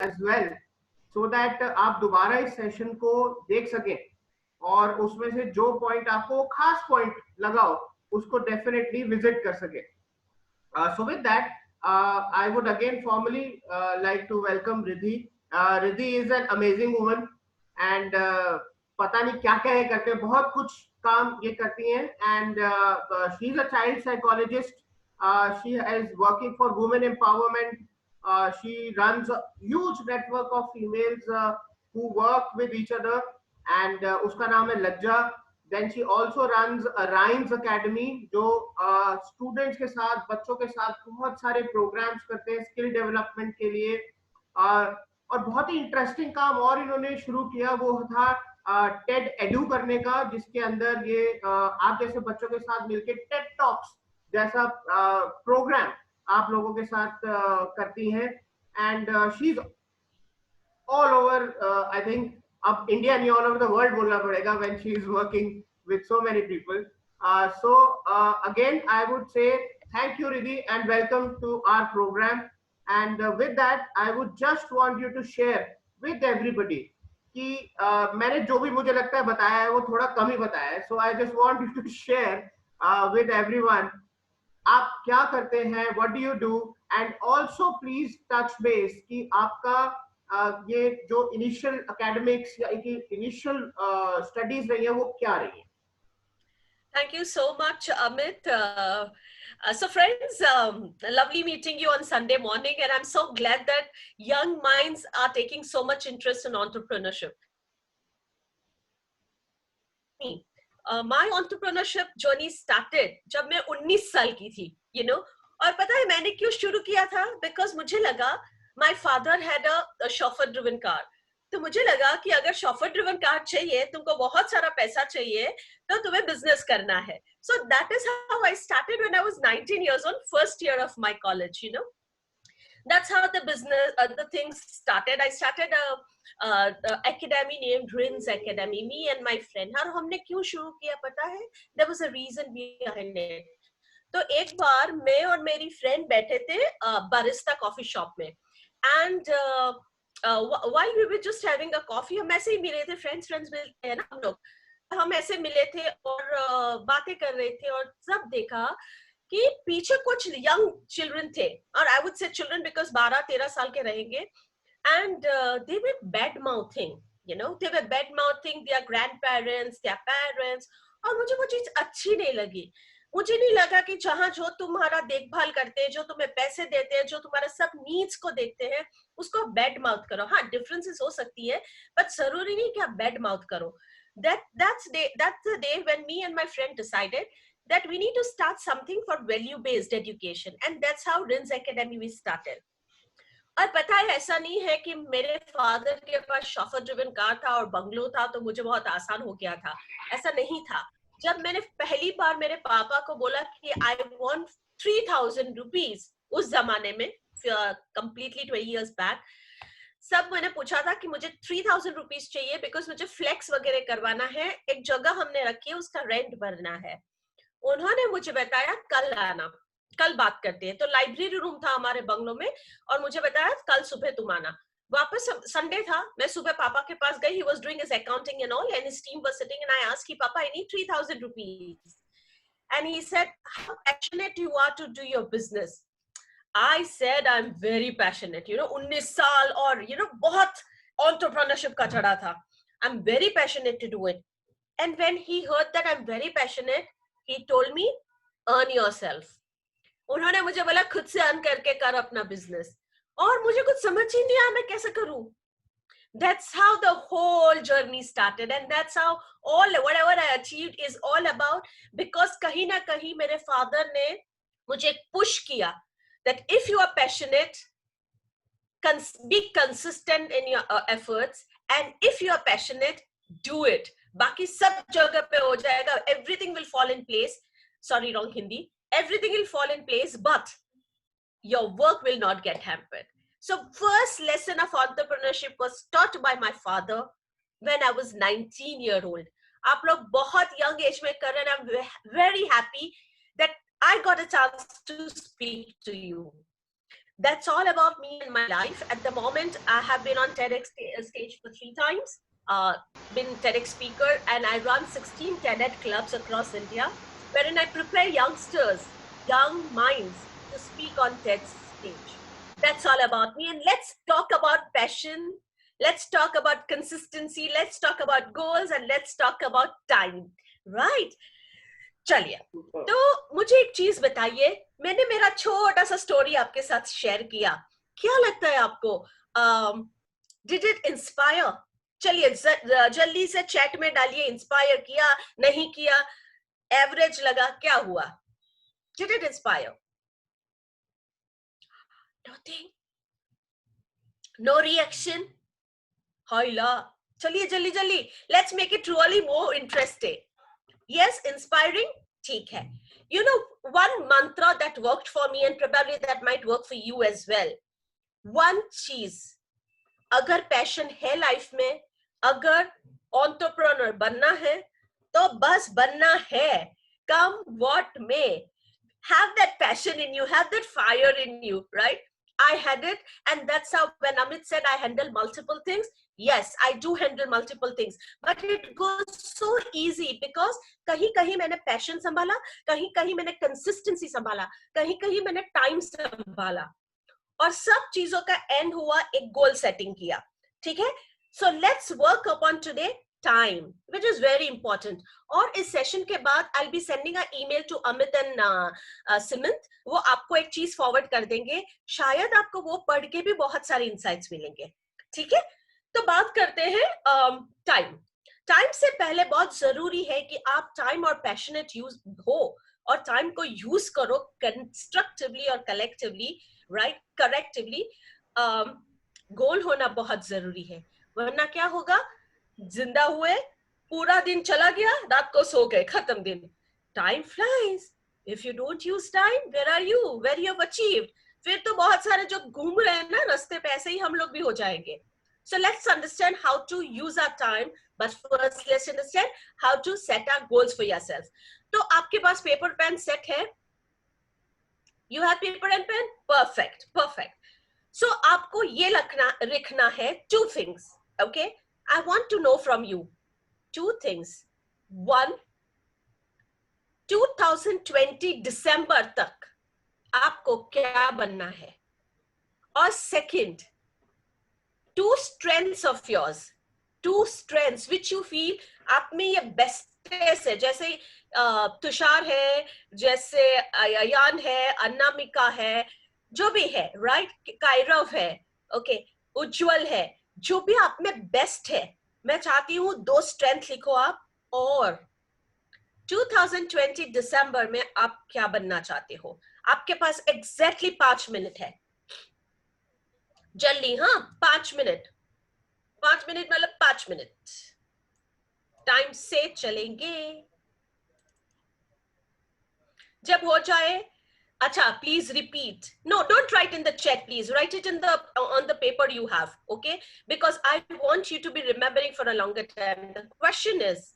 as well, so that आप दोबारा इस सेशन को देख सकें और उसमें से जो पॉइंट आपको खास पॉइंट लगा हो उसको डेफिनेटली विजिट कर सके. So with that, I would again formally like to welcome Riddhi. Riddhi is an amazing woman and पता नहीं क्या क्या ये करते हैं, बहुत कुछ काम ये करती हैं. And she is a child psychologist. She is working for women empowerment. She runs a huge network of females who work with each other. And उसका नाम है लज्जा. Then she also runs a Rhymes Academy जो students के साथ, बच्चों के साथ बहुत सारे प्रोग्राम्स करते हैं स्किल डेवलपमेंट के लिए. और बहुत ही इंटरेस्टिंग काम और इन्होंने शुरू किया वो था टेड एडू करने का, जिसके अंदर ये आप जैसे बच्चों के साथ मिलके टेड टॉक्स जैसा प्रोग्राम आप लोगों के साथ करती हैं. And she is all over, I think अब इंडिया नहीं, all over the world बोलना पड़ेगा when she is working with so many people. So again I would say thank you Riddhi and welcome to our program. And with that I would just want you to share with everybody कि मैंने जो भी मुझे लगता है बताया है वो थोड़ा कम ही बताया है. So I just want you to share with everyone आप क्या करते हैं, what do you do, and also please touch base कि आपका ये जो इनिशियल एकेडमिक्स या इनिशियल स्टडीज रही है वो क्या रही है. Thank you so much, Amit. So friends, lovely meeting you on Sunday morning, and I'm so glad that young minds are taking so much interest in entrepreneurship. My entrepreneurship journey started जब मैं 19 साल की थी, you know. और पता है मैंने क्यों शुरू किया था? Because मुझे लगा my father had a chauffeur driven car. तो मुझे लगा कि अगर chauffeur driven car चाहिए, तुमको बहुत सारा पैसा चाहिए, तो तुम्हें business करना है. So that is how I started when I was 19 years old, first year of my college, you know. That's how the business, the things started. I started a academy named RINS Academy, me and my friend. और हमने क्यों शुरू किया पता है? There was a reason behind it. तो एक बार मैं और मेरी फ्रेंड बैठे थे बारिस्टा कॉफी शॉप में, and while we were just having a coffee, हम ऐसे ही मिले थे, फ्रेंड्स मिलते हैं ना हम लोग, हम ऐसे मिले थे और बातें कर रहे थे और सब देखा कि पीछे कुछ यंग चिल्ड्रन थे, और I would say children because 12-13 साल के रहेंगे, and they were bad mouthing, you know, they were bad mouthing their grandparents, their parents. और मुझे वो चीज अच्छी नहीं लगी. मुझे नहीं लगा कि जहां जो तुम्हारा देखभाल करते हैं, जो तुम्हें पैसे देते हैं, जो तुम्हारे सब नीड्स को देखते हैं, उसको बैड माउथ करो. हाँ, डिफरेंसेस हो सकती है, बट जरूरी नहीं कि आप बैड माउथ करो. That's the day when me and my friend decided that we need to start something for value-based education, and that's how RINS Academy we started. और पता है ऐसा नहीं है कि मेरे फादर के पास शॉफर ड्रिवन कार था और बंगलो था तो मुझे बहुत आसान हो गया था. ऐसा नहीं था. जब मैंने पहली बार मेरे पापा को बोला कि आई वांट 3000 रुपीज, उस जमाने में कंप्लीटली 20 years बैक, सब मैंने पूछा था कि मुझे 3000 रुपीज चाहिए बिकॉज मुझे फ्लेक्स वगैरह करवाना है, एक जगह हमने रखी है, उसका रेंट भरना है. उन्होंने मुझे बताया कल आना, कल बात करते हैं. तो लाइब्रेरी रूम था हमारे बंगलो में, और मुझे बताया कल सुबह तुम आना. वापस संडे था, मैं सुबह पापा के पास गई. he was doing his accounting and all, and his team was sitting, and I asked कि पापा I need 3000 rupees, and he said how passionate you are to do your business. I said I'm very passionate, you know, 19 साल और you know बहुत entrepreneurship का चढ़ा था. I'm very passionate to do it. And when he heard that I'm very passionate, he told me earn yourself. उन्होंने मुझे बोला खुद से अर्न करके कर अपना बिजनेस, और मुझे कुछ समझ ही नहीं आया मैं कैसे करूं. That's how the whole journey started, and that's how all whatever I achieved is all about, because कहीं ना कहीं मेरे फादर ने मुझे पुश किया that if you are passionate, be consistent in your efforts, and if you are passionate, do it. बाकी सब जगह पे हो जाएगा, everything will fall in place. Sorry, wrong Hindi. Everything will fall in place, but your work will not get hampered. So first lesson of entrepreneurship was taught by my father when I was 19 year old. आप लोग बहुत young age में कर रहे हैं. I'm very happy that I got a chance to speak to you. That's all about me and my life. At the moment, I have been on TEDx stage for 3 times, been TEDx speaker, and I run 16 TEDx clubs across India, wherein I prepare youngsters, young minds to speak on TED stage. That's all about me. And let's talk about passion. Let's talk about consistency. Let's talk about goals, and let's talk about time. Right? चलिए, तो मुझे एक चीज बताइए, मैंने मेरा छोटा सा स्टोरी आपके साथ शेयर किया, क्या लगता है आपको? Did it inspire? चलिए जल्दी से चैट में डालिए, इंस्पायर किया, नहीं किया, एवरेज लगा, क्या हुआ? Did it inspire? Nothing, no reaction. हाइला, चलिए जल्दी जल्दी, let's make it really more interesting. Yes, inspiring, ठीक है. You know, one mantra that worked for me, and probably that might work for you as well. One चीज, अगर passion है life में, अगर entrepreneur बनना है, तो बस बनना है, come what may. Have that passion in you, have that fire in you, right? I had it, and that's how when Amit said I handle multiple things, yes, I do handle multiple things, but it goes so easy because कहीं कहीं मैंने passion संभाला, कहीं कहीं मैंने consistency संभाला, कहीं कहीं मैंने time संभाला, और सब चीजों का end हुआ एक goal setting किया. ठीक है? So let's work upon today time, which is very important. और इस सेशन के बाद I'll be sending an email to Amit and Simant. वो आपको एक चीज फॉरवर्ड कर देंगे, शायद आपको वो पढ़ के भी बहुत सारे इंसाइट्स मिलेंगे. ठीक है? तो बात करते हैं टाइम. टाइम से पहले बहुत जरूरी है कि आप टाइम और पैशनेट यूज हो, और टाइम को यूज करो कंस्ट्रक्टिवली और कलेक्टिवली, राइट, करेक्टिवली. गोल होना बहुत जरूरी है, वरना क्या होगा? जिंदा हुए, पूरा दिन चला गया, रात को सो गए, खत्म दिन. Time flies. If you don't use time, where are you, where you have achieved? फिर तो बहुत सारे जो घूम रहे हैं ना रास्ते पे, ऐसे ही हम लोग भी हो जाएंगे. So let's understand how to use our time, but first let's understand how to set our goals for yourself. तो आपके पास पेपर पेन सेट है? You have paper and pen? Perfect, perfect. So आपको ये लिखना है two things, okay? I want to know from you two things. One, 2020 दिसंबर तक आपको क्या बनना है? और second, two strengths of yours, two strengths which you feel आप में ये बेस्टेस है, जैसे तुषार है, जैसे अयान है, अनामिका है, जो भी है, राइट, कायरव है, ओके, उज्जवल है, जो भी आप में बेस्ट है, मैं चाहती हूँ दो स्ट्रेंथ लिखो आप. और 2020 दिसंबर में आप क्या बनना चाहते हो? आपके पास एग्जैक्टली 5 मिनट है. जल्दी, हाँ, 5 मिनट. 5 मिनट मतलब 5 मिनट टाइम से चलेंगे. जब हो जाए, अच्छा, please repeat. No, don't write in the chat, please. Write it in the on the paper you have, okay? Because I want you to be remembering for a longer time. The question is,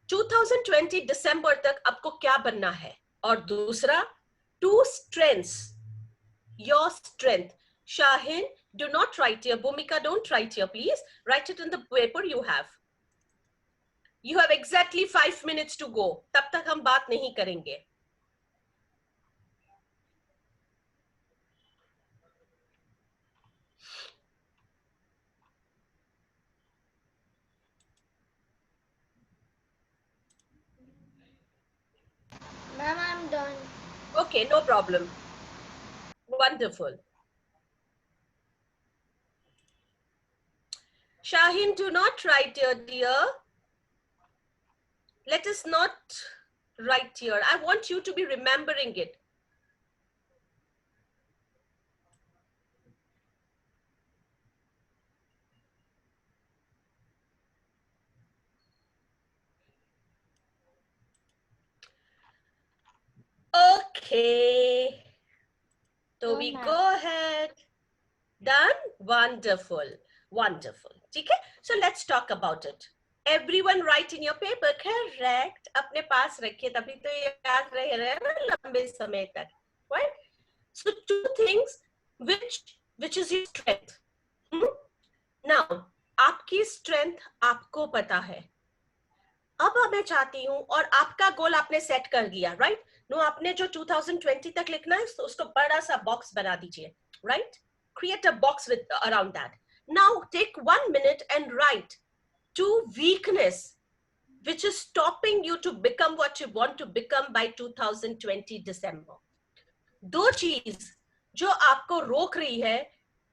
2020 दिसंबर तक आपको क्या बनना है? और दूसरा, two strengths, your strength. Shahin, do not write here. Bhumika, don't write here, please. Write it in the paper you have. You have exactly 5 minutes to go. तब तक हम बात नहीं करेंगे. Ma'am, I'm done. Okay, no problem. Wonderful. Shahin, do not write here, dear. Let us not write here. I want you to be remembering it. Okay. So we go ahead. Done? Wonderful. Wonderful. Okay? So let's talk about it. Everyone write in your paper. Correct. अपने पास रखिए, तभी तो याद रहे ना लंबे समय तक. Right? So two things which is your strength. Now आपकी strength आपको पता है. अब मैं चाहती हूं, और आपका गोल आपने सेट कर दिया, राइट? नो, आपने जो 2020 तक लिखना है तो उसको बड़ा सा बॉक्स बना दीजिए, right? Create a box with around that. Now take 1 minute and write 2 weakness which is stopping you to become what you want to become by 2020 December. दो चीज जो आपको रोक रही है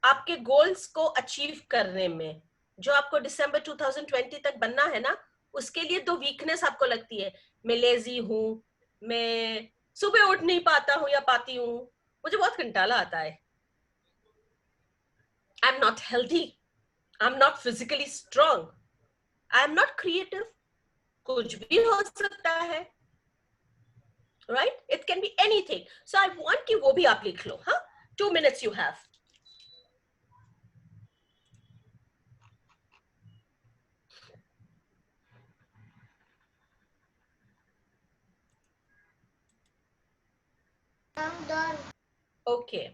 आपके गोल्स को अचीव करने में, जो आपको दिसंबर 2020 तक बनना है ना, उसके लिए दो वीकनेस आपको लगती है. मैं लेजी हूं, मैं सुबह उठ नहीं पाता हूं या पाती हूं, मुझे बहुत कंटाला आता है, I am not healthy, I am not physically strong, I am not creative. कुछ भी हो सकता है, right? It can be anything. So I want कि वो भी आप लिख लो. हाँ, 2 minutes you have. I'm done. Okay,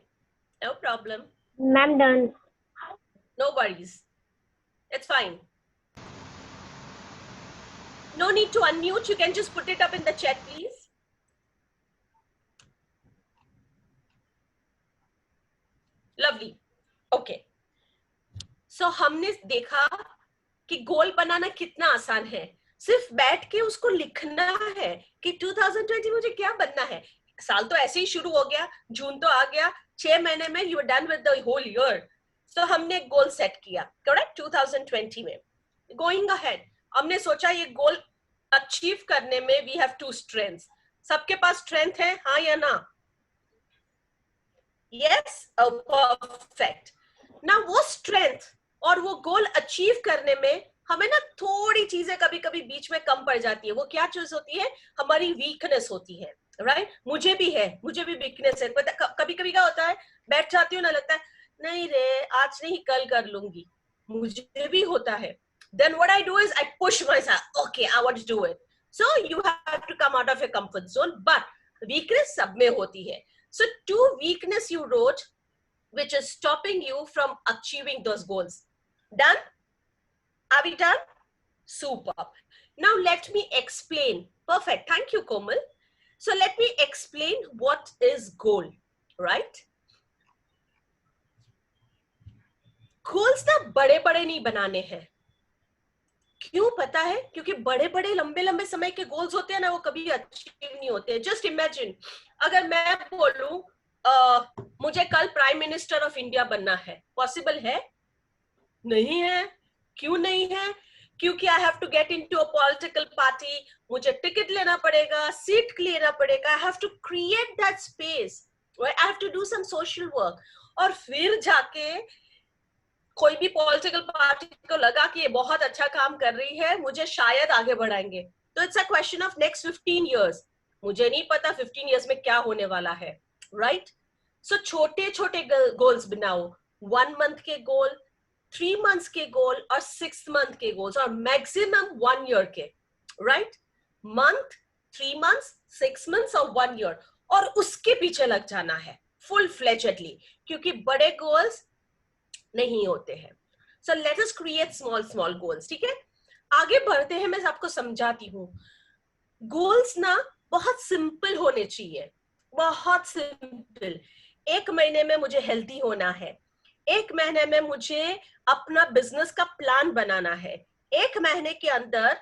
no problem. Ma'am, done. No worries. It's fine. No need to unmute. You can just put it up in the chat, please. Lovely. Okay. So हमने देखा कि गोल बनाना कितना आसान है. सिर्फ बैठ के उसको लिखना है कि 2020 मुझे क्या बनना है. साल तो ऐसे ही शुरू हो गया, जून तो आ गया, 6 महीने में you are done with the whole year. So हमने गोल सेट किया, करेक्ट? 2020 में गोइंग अहेड हमने सोचा ये गोल अचीव करने में वी हैव 2 स्ट्रेंथ्स. सबके पास स्ट्रेंथ है, हाँ या ना? Yes, perfect. ना वो स्ट्रेंथ और वो गोल अचीव करने में हमें ना थोड़ी चीजें कभी कभी बीच में कम पड़ जाती है. वो क्या चीज होती है? हमारी वीकनेस होती है, राइट? मुझे भी है, मुझे भी वीकनेस है. कभी कभी क्या होता है, बैठ जाती हूँ ना, लगता है नहीं रे आज नहीं कल कर लूंगी. मुझे भी होता है. Then what I do is I push myself. Okay, I want to do it. So you have to come out of your comfort zone. But weakness सब में होती है. So 2 weakness you wrote, which is stopping you from achieving those goals. Done? Are we done? Super. Now let me explain. Perfect. Thank you, Komal. So let me explain what is goal, right? Goals ना बड़े बड़े नहीं बनाने हैं. क्यों पता है? क्योंकि बड़े बड़े लंबे लंबे समय के गोल्स होते हैं ना, वो कभी अचीव नहीं होते. जस्ट इमेजिन, अगर मैं बोलूं मुझे कल प्राइम मिनिस्टर ऑफ इंडिया बनना है, पॉसिबल है? नहीं है. क्यों नहीं है? क्योंकि I have to get into a political party, मुझे टिकट लेना पड़ेगा, सीट लेना पड़ेगा, I have to create that space, I have to do some social work. और फिर जाके कोई भी पॉलिटिकल पार्टी को लगा कि ये बहुत अच्छा काम कर रही है, मुझे शायद आगे बढ़ाएंगे. तो it's a question of next 15 years. मुझे नहीं पता 15 years में क्या होने वाला है, राइट? सो छोटे छोटे गोल्स बनाओ. 1 month के गोल, 3 months के गोल और 6 month के गोल्स, और मैक्सिमम 1 year के, राइट? मंथ, 3 months, 6 months और 1 year, और उसके पीछे लग जाना है फुल फ्लेजेडली, क्योंकि बड़े गोल्स नहीं होते हैं. So let us create small small goals. ठीक है, आगे बढ़ते हैं. मैं आपको समझाती हूँ. गोल्स ना बहुत सिंपल होने चाहिए, बहुत सिंपल. 1 महीने में मुझे हेल्दी होना है, 1 महीने में मुझे अपना बिजनेस का प्लान बनाना है, 1 महीने के अंदर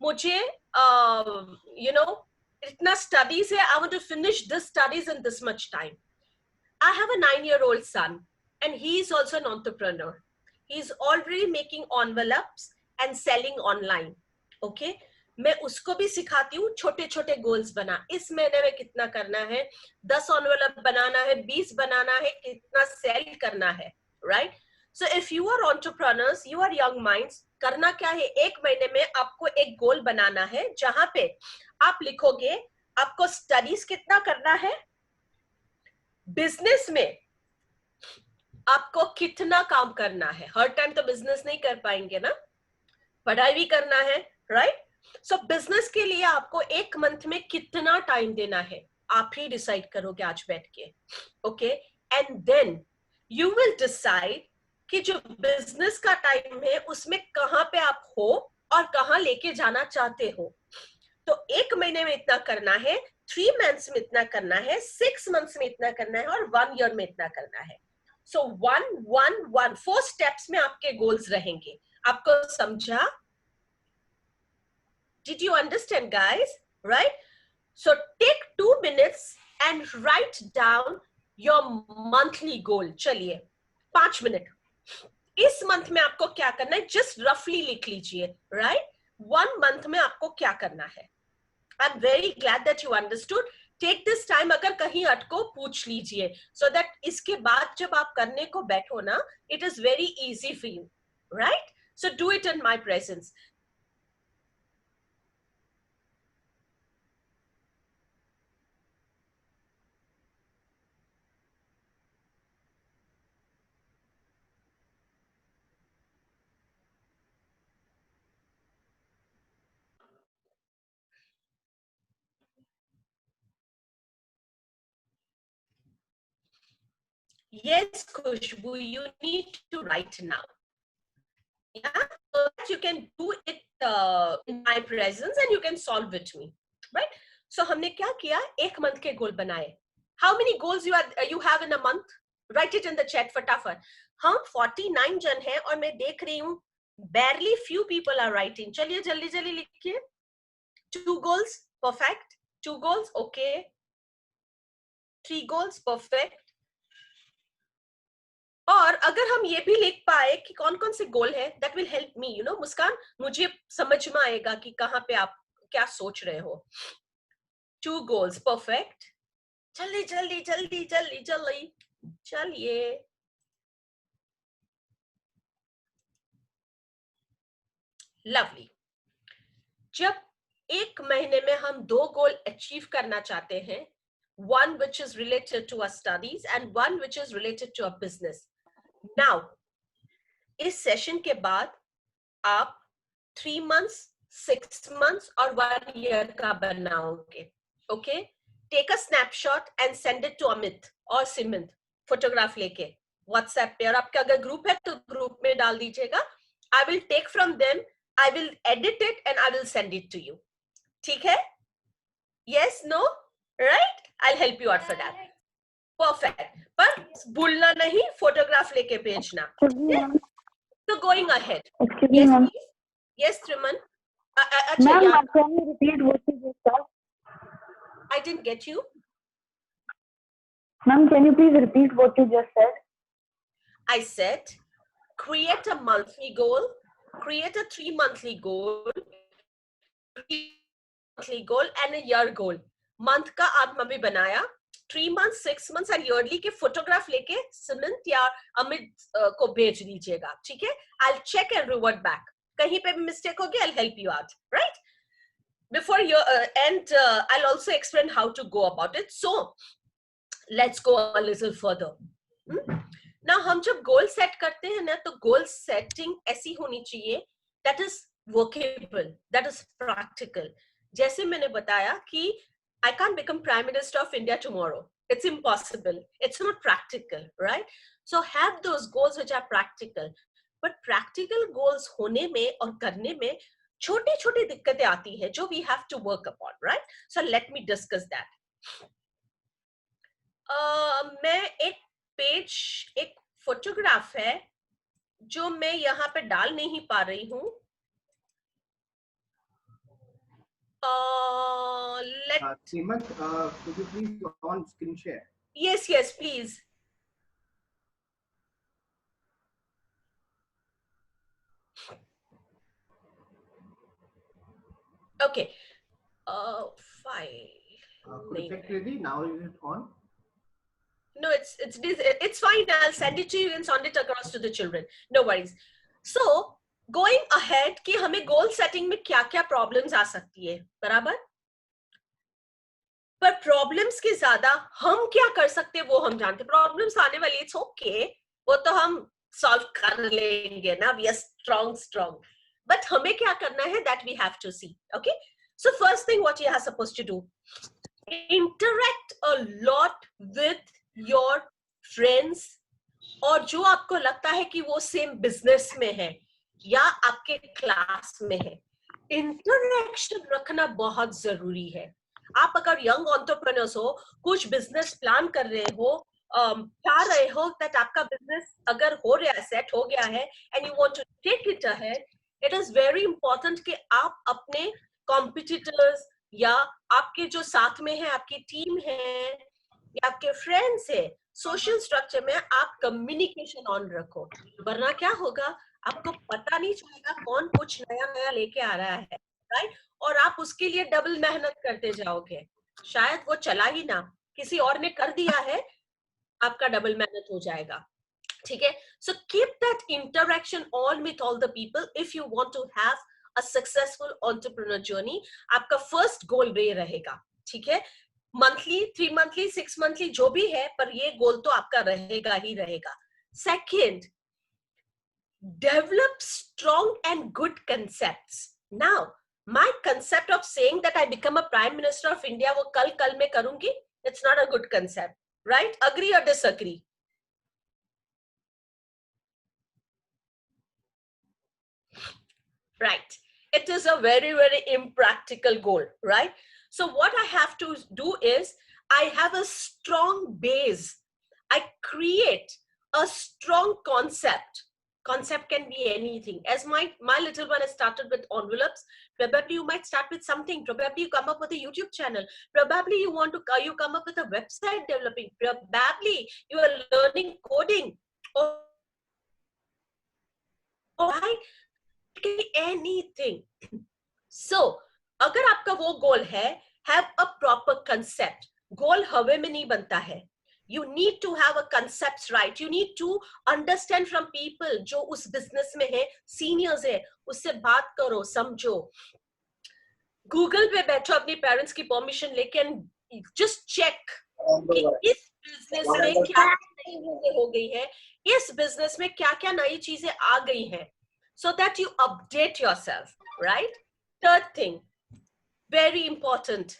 मुझे इतना स्टडीज है, I want to finish this studies in this much time. I have a 9-year-old son and he is also an entrepreneur. He is already making envelopes and selling online. Okay? मैं उसको भी सिखाती हूँ छोटे छोटे goals बना. इस महीने में कितना करना है, 10 envelope बनाना है, 20 बनाना है, कितना सेल करना है, right? So if you are entrepreneurs, you are young minds, करना क्या है? 1 महीने में आपको एक गोल बनाना है जहां पे आप लिखोगे आपको स्टडीज कितना करना है, बिजनेस में आपको कितना काम करना है. हर टाइम तो बिजनेस नहीं कर पाएंगे ना, पढ़ाई भी करना है, राइट? सो बिजनेस के लिए आपको 1 मंथ में कितना टाइम देना है, आप ही डिसाइड करोगे आज बैठ के, okay? And then you will decide कि जो बिजनेस का टाइम है उसमें कहाँ पे आप हो और कहाँ लेके जाना चाहते हो। तो 1 महीने में इतना करना है, 3 मंथ्स में इतना करना है, 6 मंथ्स में इतना करना है और 1 ईयर में इतना करना है। सो 1 1 1 4 स्टेप्स में आपके गोल्स रहेंगे। आपको समझा? Did you understand, guys? Right? So take 2 minutes and write down your monthly goal. चलिए 5 मिनट, इस मंथ में आपको क्या करना है जस्ट रफली लिख लीजिए, राइट? 1 मंथ में आपको क्या करना है। I am very glad that you understood. Take this time, अगर कहीं अटको पूछ लीजिए, सो दैट इसके बाद जब आप करने को बैठो ना, it is very easy for you, right? So do it in my presence. Yes, Khushbu, you need to write now. Yeah, so that you can do it in my presence and you can solve with me, right? So हमने क्या किया? 1 month के गोल बनाए. How many goals you have in a month? Write it in the chat फटाफट. हम 49 जन हैं और मैं देख रही हूँ barely few people are writing. चलिए जल्दी जल्दी लिखिए. 2 goals, perfect. 2 goals, okay. 3 goals, perfect. और अगर हम ये भी लिख पाए कि कौन कौन से गोल है, that will help me, you know Muskan, मुझे समझ में आएगा कि कहाँ पे आप क्या सोच रहे हो। 2 गोल्स, परफेक्ट। जल्दी जल्दी जल्दी जल्दी जल्दी चलिए। लवली। जब 1 महीने में हम 2 गोल अचीव करना चाहते हैं, one which is related to our studies and one which is related to our business. Now, इस सेशन के बाद आप 3 months, 6 months और 1 year का बनाओगे, okay? Take a snapshot and send it to Amit और सिमंत, फोटोग्राफ लेके WhatsApp पे, और आपका अगर ग्रुप है तो ग्रुप में डाल दीजिएगा। I will take from them, I will edit it and I will send it to you. ठीक है? Yes, no, right? I'll help you out for that. Perfect. पर भूलना नहीं, फोटोग्राफ लेके भेजना। So going ahead. Excuse me, Yes, ma'am. please. Yes, Triman. Ma'am, can you repeat what you just said? I didn't get you. Ma'am, can you please repeat what you just said? I said, create a monthly goal, create a 3 monthly goal, 3 monthly goal and a year goal. Month का आपने भी बनाया, 3 months, 6 months और yearly के photograph लेके सिमंत या अमित को भेज दीजिएगा, ठीक है? I'll check and revert back. कहीं पे भी mistake होगी, I'll help you out, right? Before you end, I'll also explain how to go about it. So, let's go a little further. Now, हम जब goal set करते हैं ना, तो goal setting ऐसी होनी चाहिए that is workable, that is practical. जैसे मैंने बताया कि I can't become Prime Minister of India tomorrow. It's impossible. It's not practical, right? So have those goals which are practical. But practical goals होने में और करने में छोटी छोटी दिक्कतें आती हैं जो we have to work upon, right? So let me discuss that. मैं एक पेज, एक फोटोग्राफ है जो मैं यहाँ पे डाल नहीं पा रही हूँ. Simant, could you please go on screen share? Yes, yes, please. Okay. Fine. Now is it on? No, it's fine. I'll send it to you and send it across to the children. No worries. So, going ahead कि हमें goal setting में क्या-क्या problems आ सकती है, बराबर? पर problems के ज़्यादा हम क्या कर सकते हैं वो हम जानते हैं. Problems आने वाली, it's okay. वो तो हम solve कर लेंगे ना. We are strong. But हमें क्या करना है that we have to see. Okay? So first thing what you are supposed to do. interact a lot with your friends, और जो आपको लगता है कि वो सेम बिजनेस में है या आपके क्लास में है, इंटरेक्शन रखना बहुत जरूरी है। आप अगर यंग एंटरप्रेन्योर्स हो, कुछ बिजनेस प्लान कर रहे हो, चाह रहे हो दैट आपका बिजनेस अगर हो रहा है, सेट हो गया है, and you want to take it ahead, it is very important कि आप अपने कॉम्पिटिटर्स या आपके जो साथ में है, आपकी टीम है या आपके फ्रेंड्स है, सोशल स्ट्रक्चर में आप कम्युनिकेशन ऑन रखो, वरना क्या होगा, आपको पता नहीं चलेगा कौन कुछ नया नया लेके आ रहा है, राइट? और आप उसके लिए डबल मेहनत करते जाओगे, शायद वो चला ही ना, किसी और ने कर दिया है, आपका डबल मेहनत हो जाएगा, ठीक है? So keep that interaction on with all the people if you want to have a successful entrepreneur journey. आपका फर्स्ट गोल ये रहेगा, ठीक है? मंथली, 3 मंथली, 6 मंथली जो भी है, पर ये गोल तो आपका रहेगा ही रहेगा। Second, develop strong and good concepts. Now, my concept of saying that I become a Prime Minister of India, वो कल में करूंगी, it's not a good concept, right? Agree or disagree? Right. It is a very, very impractical goal, right? So what I have to do is, I have a strong base. I create a strong concept. Concept can be anything. As my little one has started with envelopes, probably you might start with something. Probably you come up with a YouTube channel. Probably you want to you come up with a website developing. Probably you are learning coding. Or anything. So, अगर आपका वो गोल है, have a proper concept. गोल हवे में नहीं बनता है. You need to have a concepts right. You need to understand from people जो उस business में है, seniors है, उससे बात करो, समझो. Google पे बैठो अपनी parents की permission लेके and just check कि इस business में क्या नई चीजें हो गई है, इस business में क्या क्या नई चीजें आ गई हैं, so that you update yourself, right? Third thing, very important,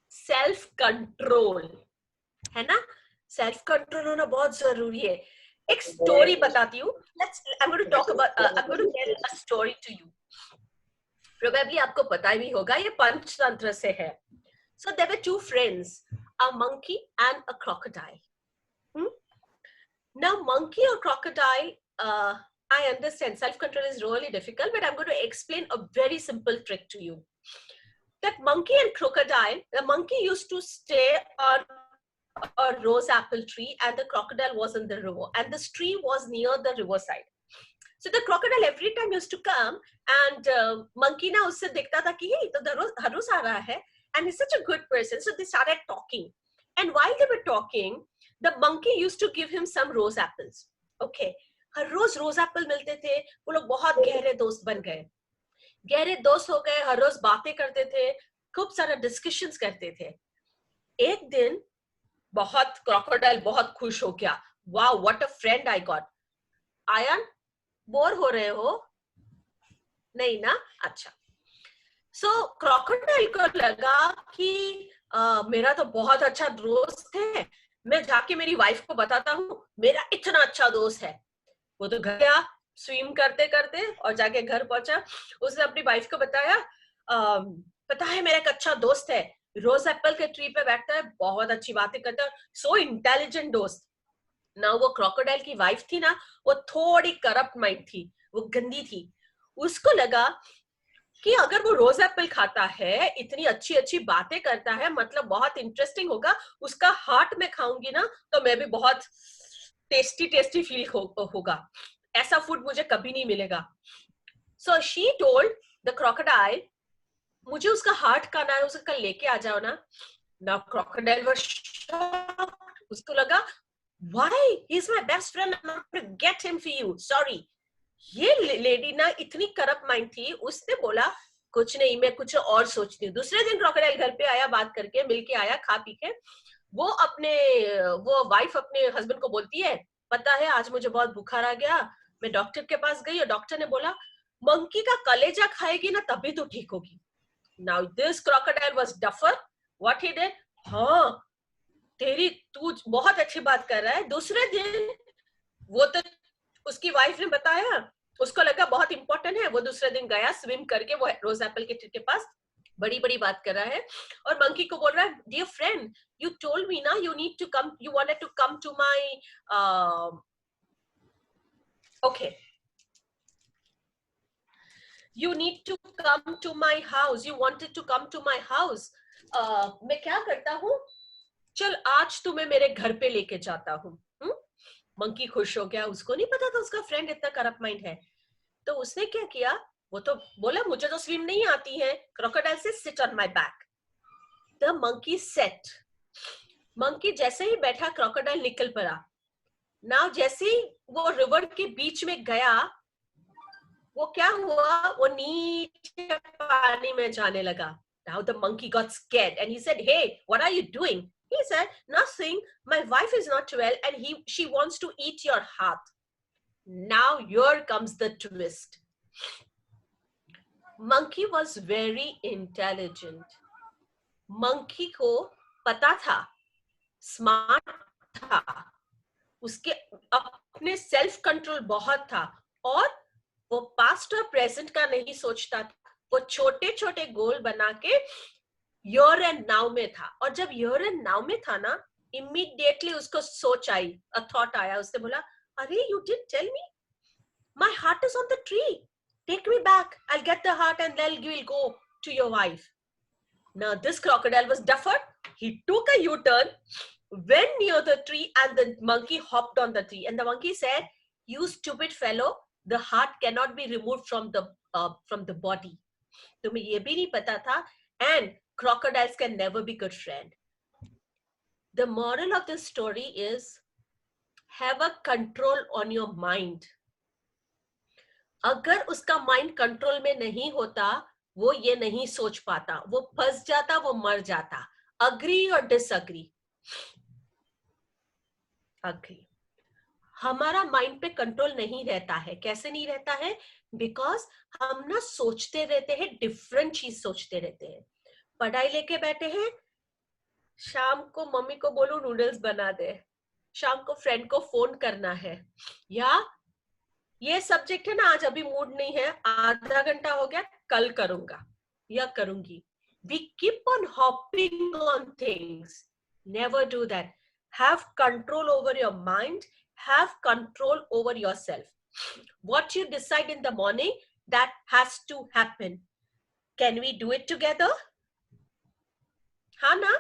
self control. है ना? सेल्फ कंट्रोल होना बहुत जरूरी है. एक स्टोरी बताती हूँ. I'm going to talk about I'm going to tell a story to you. Probably आपको पता भी होगा, ये पंचतंत्र से है. So there were two friends, a monkey and a crocodile. Now monkey or crocodile, I understand self control is really difficult, but I'm going to explain a very simple trick to you. That monkey and crocodile, the monkey used to stay on a rose apple tree and the crocodile was in the river, and this tree was near the river side. So the crocodile every time used to come, and monkey na usse dikhta tha ki ye to harus aa raha hai, and he's such a good person. So they started talking, and while they were talking, the monkey used to give him some rose apples. Okay, her rose rose Apple मिलते थे, वो लोग बहुत गहरे दोस्त बन गए, गहरे दोस्त हो गए, हर रोज बातें करते थे, खूब सारा डिस्कशंस करते थे. एक दिन बहुत क्रोकोडाइल बहुत खुश हो गया, wow what a friend I got. Ion, bore हो रहे हो? नहीं ना? अच्छा. सो क्रोकोडाइल को लगा कि मेरा तो बहुत अच्छा दोस्त है, मैं जाके मेरी वाइफ को बताता हूँ मेरा इतना अच्छा दोस्त है. वो तो घर गया स्विम करते करते और जाके घर पहुंचा. उसने अपनी वाइफ को बताया, पता है मेरा एक अच्छा दोस्त है, रोज एप्पल के ट्री पे बैठता है, बहुत अच्छी बातें करता है, सो इंटेलिजेंट दोस्त. ना वो क्रोकोडाइल की वाइफ थी ना, वो थोड़ी करप्ट माइंड थी, वो गंदी थी. उसको लगा कि अगर वो रोज एप्पल खाता है, इतनी अच्छी अच्छी बातें करता है, मतलब बहुत इंटरेस्टिंग होगा, उसका हार्ट में खाऊंगी ना तो मैं भी बहुत टेस्टी टेस्टी फील होगा, ऐसा फूड मुझे कभी नहीं मिलेगा. So she told the crocodile, मुझे उसका हार्ट खाना है, उसका लेके आ जाओ ना. Now crocodile was shocked. उसको लगा why, he is my best friend, I am not going to get him for you, sorry. ये लेडी ना इतनी करप्ट माइंड थी, उसने बोला कुछ नहीं, मैं कुछ और सोचती हूँ. दूसरे दिन क्रोकोडाइल घर पे आया, बात करके मिलके आया, खा पी के वो वाइफ अपने हस्बैंड को बोलती है, पता है आज मुझे बहुत बुखार आ गया, मैं डॉक्टर के पास गई और डॉक्टर ने बोला मंकी का कलेजा खाएगी ना तभी तो ठीक होगी. Now this crocodile was duffer, What he did? हाँ, तू बहुत अच्छी बात कर रहा है. दूसरे दिन वो तो उसकी वाइफ ने बताया, उसको लगा बहुत इंपॉर्टेंट है. वो दूसरे दिन गया स्विम करके, वो रोज एप्पल के ट्री के पास बड़ी बड़ी बात कर रहा है और मंकी को बोल रहा है, dear friend, you told me ना you need to come, you wanted to come to my okay, you need to come to my house, you wanted to come to my house. मैं क्या करता हूँ, चल आज तुम्हें मेरे घर पे लेके जाता हूँ. मंकी खुश हो गया, उसको नहीं पता था उसका फ्रेंड इतना करप्ट माइंड है. तो उसने क्या किया, वो तो बोला मुझे तो स्विम नहीं आती है. क्रोकोडाइल से sit on my back. The monkey set. Monkey जैसे ही बैठा, क्रोकोडाइल निकल पड़ा. नाउ जैसे ही वो रिवर के बीच में गया, वो क्या हुआ, वो नीचे पानी में जाने लगा. Now the monkey got scared and he said, hey, what are you doing? He said, nothing, my wife is not well and she wants to eat your heart. Now here comes the twist. Monkey was very intelligent. Monkey को पता था, smart था, उसके अपने self control बहुत था और वो पास्ट और प्रेजेंट का नहीं सोचता था. वो छोटे छोटे गोल बना के यर एंड नाउ में था. और जब यर एंड नाउ में था ना, इमीडिएटली उसको सोच आई, अ थॉट आया. उसने बोला, अरे you did tell me, my heart is on the tree, take me back, I will get the heart and then we will go to your wife. Now this crocodile was duffered. He took a U turn, went near the tree and the monkey hopped on the tree and the monkey said, you stupid fellow, the heart cannot be removed from the body. तुम्हें ये भी नहीं पता था. And crocodiles can never be good friend. The moral of this story is, have a control on your mind. अगर उसका mind control में नहीं होता, वो ये नहीं सोच पाता, वो फंस जाता, वो मर जाता. अग्री और डिसअग्री? अग्री. हमारा माइंड पे कंट्रोल नहीं रहता है. कैसे नहीं रहता है? बिकॉज हम ना सोचते रहते हैं, डिफरेंट चीज सोचते रहते हैं. पढ़ाई लेके बैठे हैं, शाम को मम्मी को बोलो नूडल्स बना दे, शाम को फ्रेंड को फोन करना है, या ये सब्जेक्ट है ना आज अभी मूड नहीं है, आधा घंटा हो गया, कल करूंगा या करूंगी. We keep on hopping on things. Never do that. Have control over your mind. Have control over yourself. What you decide in the morning, that has to happen. Can we do it together? Hana?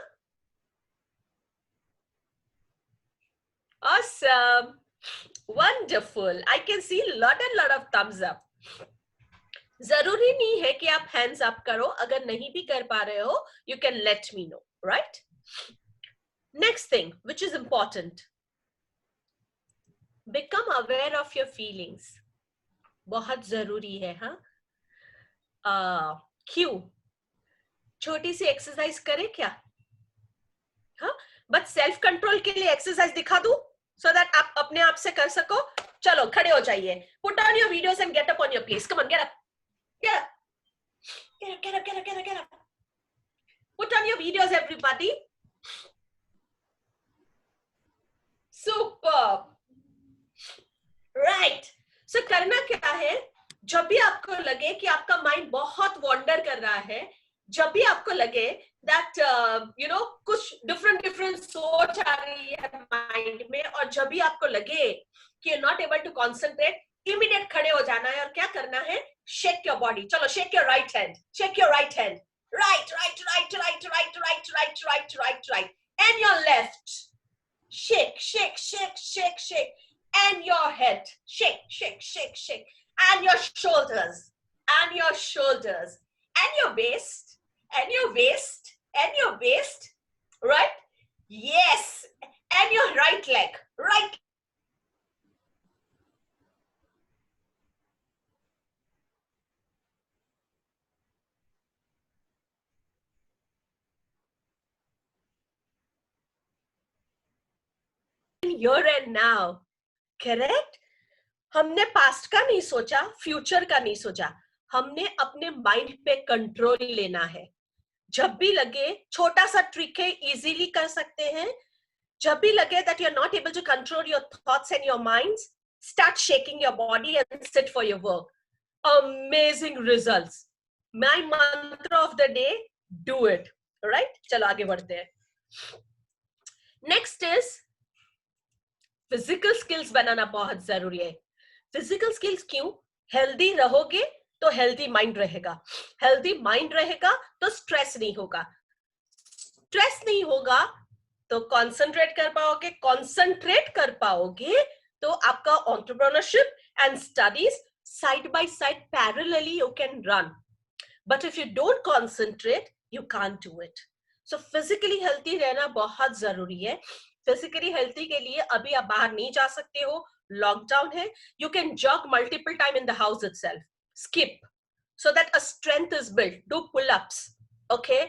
Awesome. Wonderful. I can see lot of thumbs up. जरूरी नहीं है कि आप hands up करो. अगर नहीं भी कर पा रहे हो, you can let me know, right? Next thing, which is important. Become aware of your feelings. बहुत जरूरी है. हाँ, क्यों? छोटी सी एक्सरसाइज करें क्या? हाँ, बट सेल्फ कंट्रोल के लिए एक्सरसाइज दिखा दूं, so that आप अपने आप से कर सको. चलो खड़े हो जाइए. Put on your videos and get up on your place. Come on, get up. Get up. Get up, get up, get up, get up, get up. Put on your videos, everybody. Superb. Right. So करना क्या है, जब भी आपको लगे कि आपका mind बहुत वॉन्डर कर रहा है, जब भी आपको लगे that कुछ डिफरेंट सोच आ रही है माइंड में, और जब भी आपको लगे कि you're not able to concentrate, immediate खड़े हो जाना है. और क्या करना है, शेक योर बॉडी. चलो shake your right hand. Shake your right hand. Right right right right right right right right right right. And your left. Shake, shake, shake, shake, shake. And your head. Shake, shake, shake, shake. And your shoulders. And your shoulders. And your waist. And your waist. And your waist. Right? Yes. And your right leg. Right. Here and now. Correct? हमने past का नहीं सोचा, future का नहीं सोचा. हमने अपने mind पे कंट्रोल लेना है. जब भी लगे, छोटा सा ट्रिक है, इजीली कर सकते हैं. जब भी लगे that you're not able to control your thoughts and your minds, start shaking your body and sit for your work. Amazing results. My mantra of the day, do it. Right? चलो आगे बढ़ते हैं. Next is physical skills बनाना बहुत जरूरी है. Physical skills क्यों? Healthy रहोगे तो healthy mind रहेगा. Healthy mind रहेगा तो stress नहीं होगा. Stress नहीं होगा तो कंसंट्रेट कर पाओगे. कंसंट्रेट कर पाओगे तो आपका entrepreneurship and studies side by side parallelly you can run. But if you don't concentrate you can't do it. So physically healthy रहना बहुत जरूरी है. फिजिकली हेल्थी के लिए अभी आप बाहर नहीं जा सकते हो, लॉकडाउन है. You can jog multiple time in the house itself. Skip so that a strength is built. Do pull ups. Okay,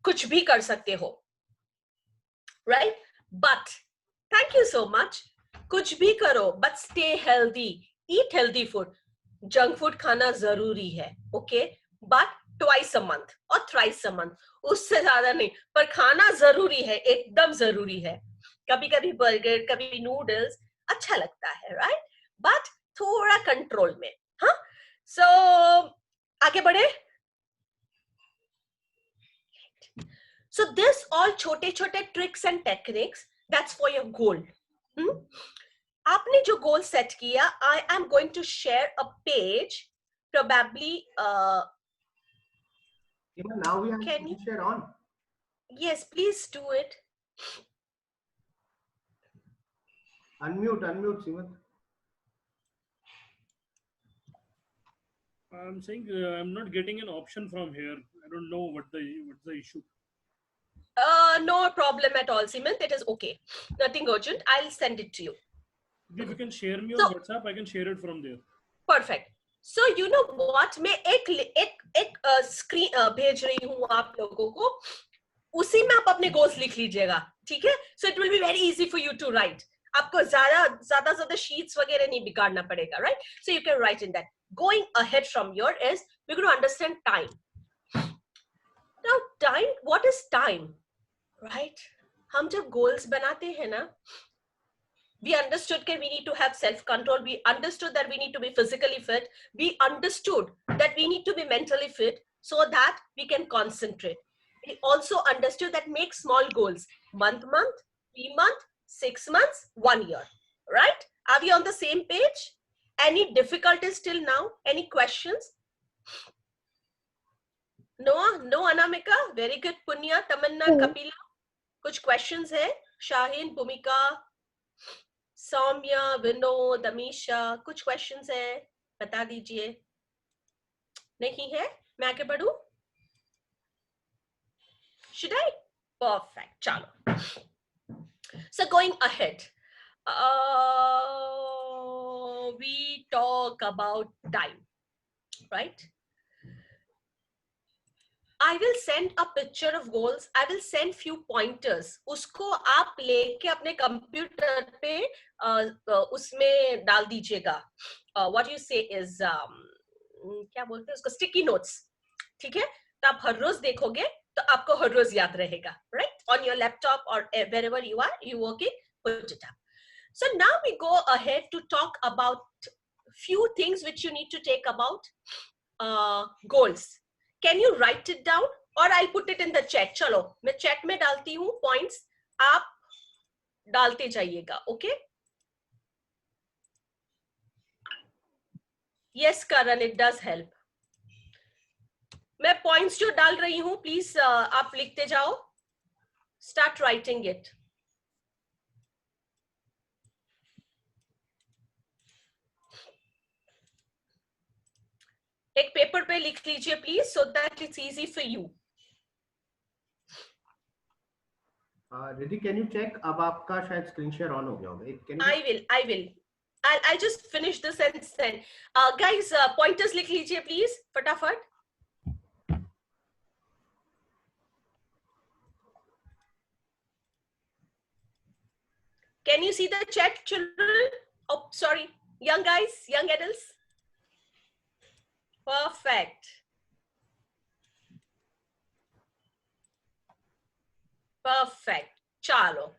कुछ भी कर सकते हो. Right? But thank you so much. कुछ भी करो, but stay healthy. Eat healthy food. Junk food खाना जरूरी है, okay? But twice a month or thrice a month. उससे ज्यादा नहीं, पर खाना जरूरी है, एकदम जरूरी है. कभी कभी बर्गर, कभी नूडल्स अच्छा लगता है, right? But थोड़ा कंट्रोल में, हाँ? So आगे बढ़े. So this all छोटे छोटे tricks and techniques, that's for your goal. आपने जो goal set किया, I am going to share a page, probably. Now we have to share on. Yes, please do it. Unmute, Simon. I'm saying I'm not getting an option from here. I don't know what's the issue. No problem at all, Simon. It is okay. Nothing urgent. I'll send it to you. If you can share me on WhatsApp, I can share it from there. Perfect. So you know what? मैं एक screen भेज रही हूँ आप लोगों को. उसी में आप अपने goals लिख लीजिएगा, ठीक है? So it will be very easy for you to write. आपको ज़्यादा sheets वगैरह नहीं बिगाड़ना पड़ेगा, right? So you can write in that. Going ahead from here is we're going to understand time. Now, time. What is time? Right? हम जब goals बनाते हैं ना, we understood that we need to have self-control. We understood that we need to be physically fit. We understood that we need to be mentally fit so that we can concentrate. We also understood that make small goals. Month, 3 months, 6 months, 1 year. Right? Are we on the same page? Any difficulties till now? Any questions? No, Anamika? Very good. Punya, Tamanna, Kapila? कुछ questions है? शाहीन, भूमिका, सौम्या, विनोद, अमीशा, कुछ questions है? बता दीजिए. नहीं है? मैं आगे बढ़ूं? Should I? Perfect. चलो. So going ahead, we talk about time, right? I will send a picture of goals. I will send few pointers. उसको आप लेके अपने कंप्यूटर पे उसमें डाल दीजिएगा. What you say is क्या बोलते हैं उसको? Sticky notes. ठीक है? तो आप हर रोज देखोगे तो आपको हर रोज याद रहेगा, right? On your laptop or wherever you are, you working, put it up. So now we go ahead to talk about few things which you need to take about goals. Can you write it down or I'll put it in the chat? चलो मैं chat में डालती हूँ points, आप डालते जाइएगा, okay? Yes, Karan, it does help. मैं points जो डाल रही हूँ, please आप लिखते जाओ. Start writing it. एक पेपर पे लिख लीजिए please, so that it's easy for you. Riddhi, can you check? अब आपका शायद screen share on हो गया होगा. I will. I'll just finish this and send. Guys, pointers लिख लीजिए please, फटाफट. Can you see the chat, children? Oh, sorry, young guys, young adults. Perfect. Perfect, चलो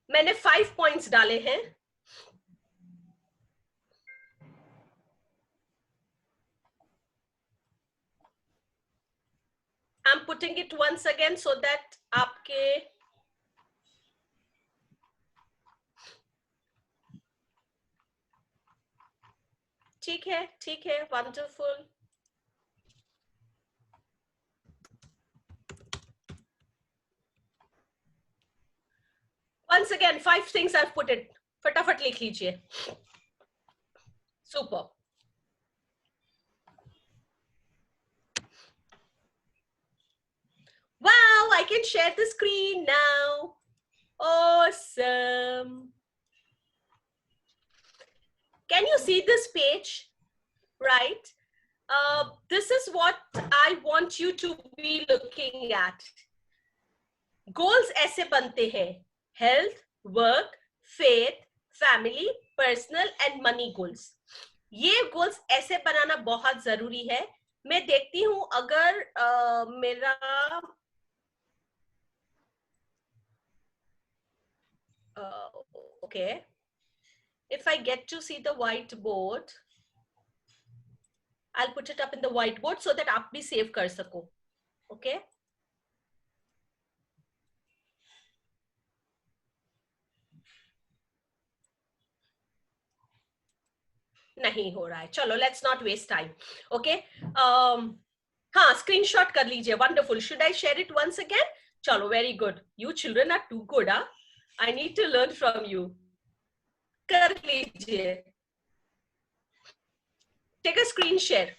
मैंने 5 पॉइंट्स डाले हैं. I'm putting it once again so that आपके ठीक है, wonderful. Once again, 5 things I've put it. फटाफट लिख लीजिए. Super. Wow, I can share the screen now. Awesome. Can you see this page? Right? This is what I want you to be looking at. Goals ऐसे बनते हैं. Health, work, faith, family, personal and money goals. ये goals ऐसे बनाना बहुत जरूरी है. मैं देखती हूँ अगर मेरा okay, if I get to see the whiteboard, I'll put it up in the whiteboard so that आप भी save कर सको. Okay? नहीं हो रहा है. चलो, let's not waste time. Okay? हाँ, screenshot कर लीजिए. Wonderful. Should I share it once again? चलो, very good. You children are too good, huh? I need to learn from you. कर लीजिए. Take a screen share.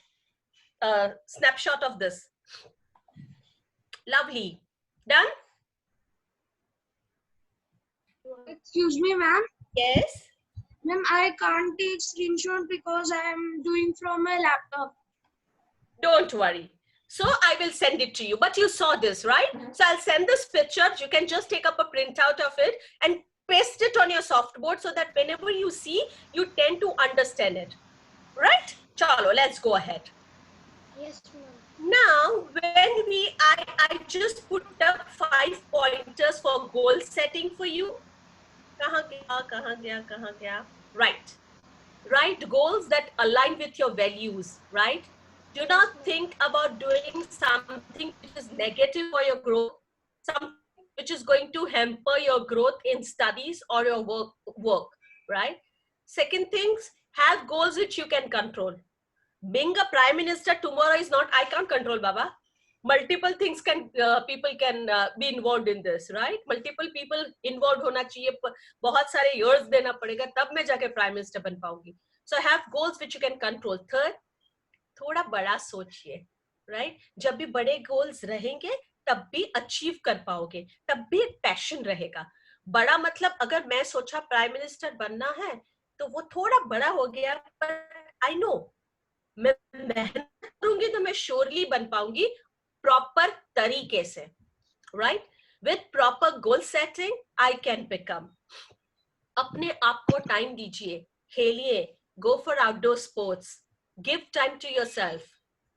Snapshot of this. Lovely. Done? Excuse me, ma'am. Yes. Ma'am, I can't take screenshot because I am doing from my laptop. Don't worry. So I will send it to you. But you saw this, right? So I'll send this picture. You can just take up a printout of it and paste it on your softboard so that whenever you see, you tend to understand it. Right? Chalo, let's go ahead. Yes, ma'am. Now, when I just put up 5 pointers for goal setting for you. Kahan gaya? Right. Write goals that align with your values, right? Do not think about doing something which is negative for your growth, something which is going to hamper your growth in studies or your work, right? Second things, have goals which you can control. Being a prime minister tomorrow is not, I can't control, Baba. Multiple things people can be involved in this, right? Multiple people involved होना चाहिए, बहुत सारे years देना पड़ेगा, तब मैं जाके prime minister बन पाऊंगी. So have goals which you can control. Third, थोड़ा बड़ा सोचिए, right? जब भी बड़े goals रहेंगे, तब भी achieve कर पाओगे, तब भी एक passion रहेगा. बड़ा मतलब अगर मैं सोचा prime minister बनना है, तो वो थोड़ा बड़ा हो गया, पर I know मैं मेहनत करूंगी तो मैं श्योरली बन पाऊंगी प्रॉपर तरीके से, right? With proper goal setting I can become. अपने आप को टाइम दीजिए, खेलिए, go for outdoor sports, give time to yourself,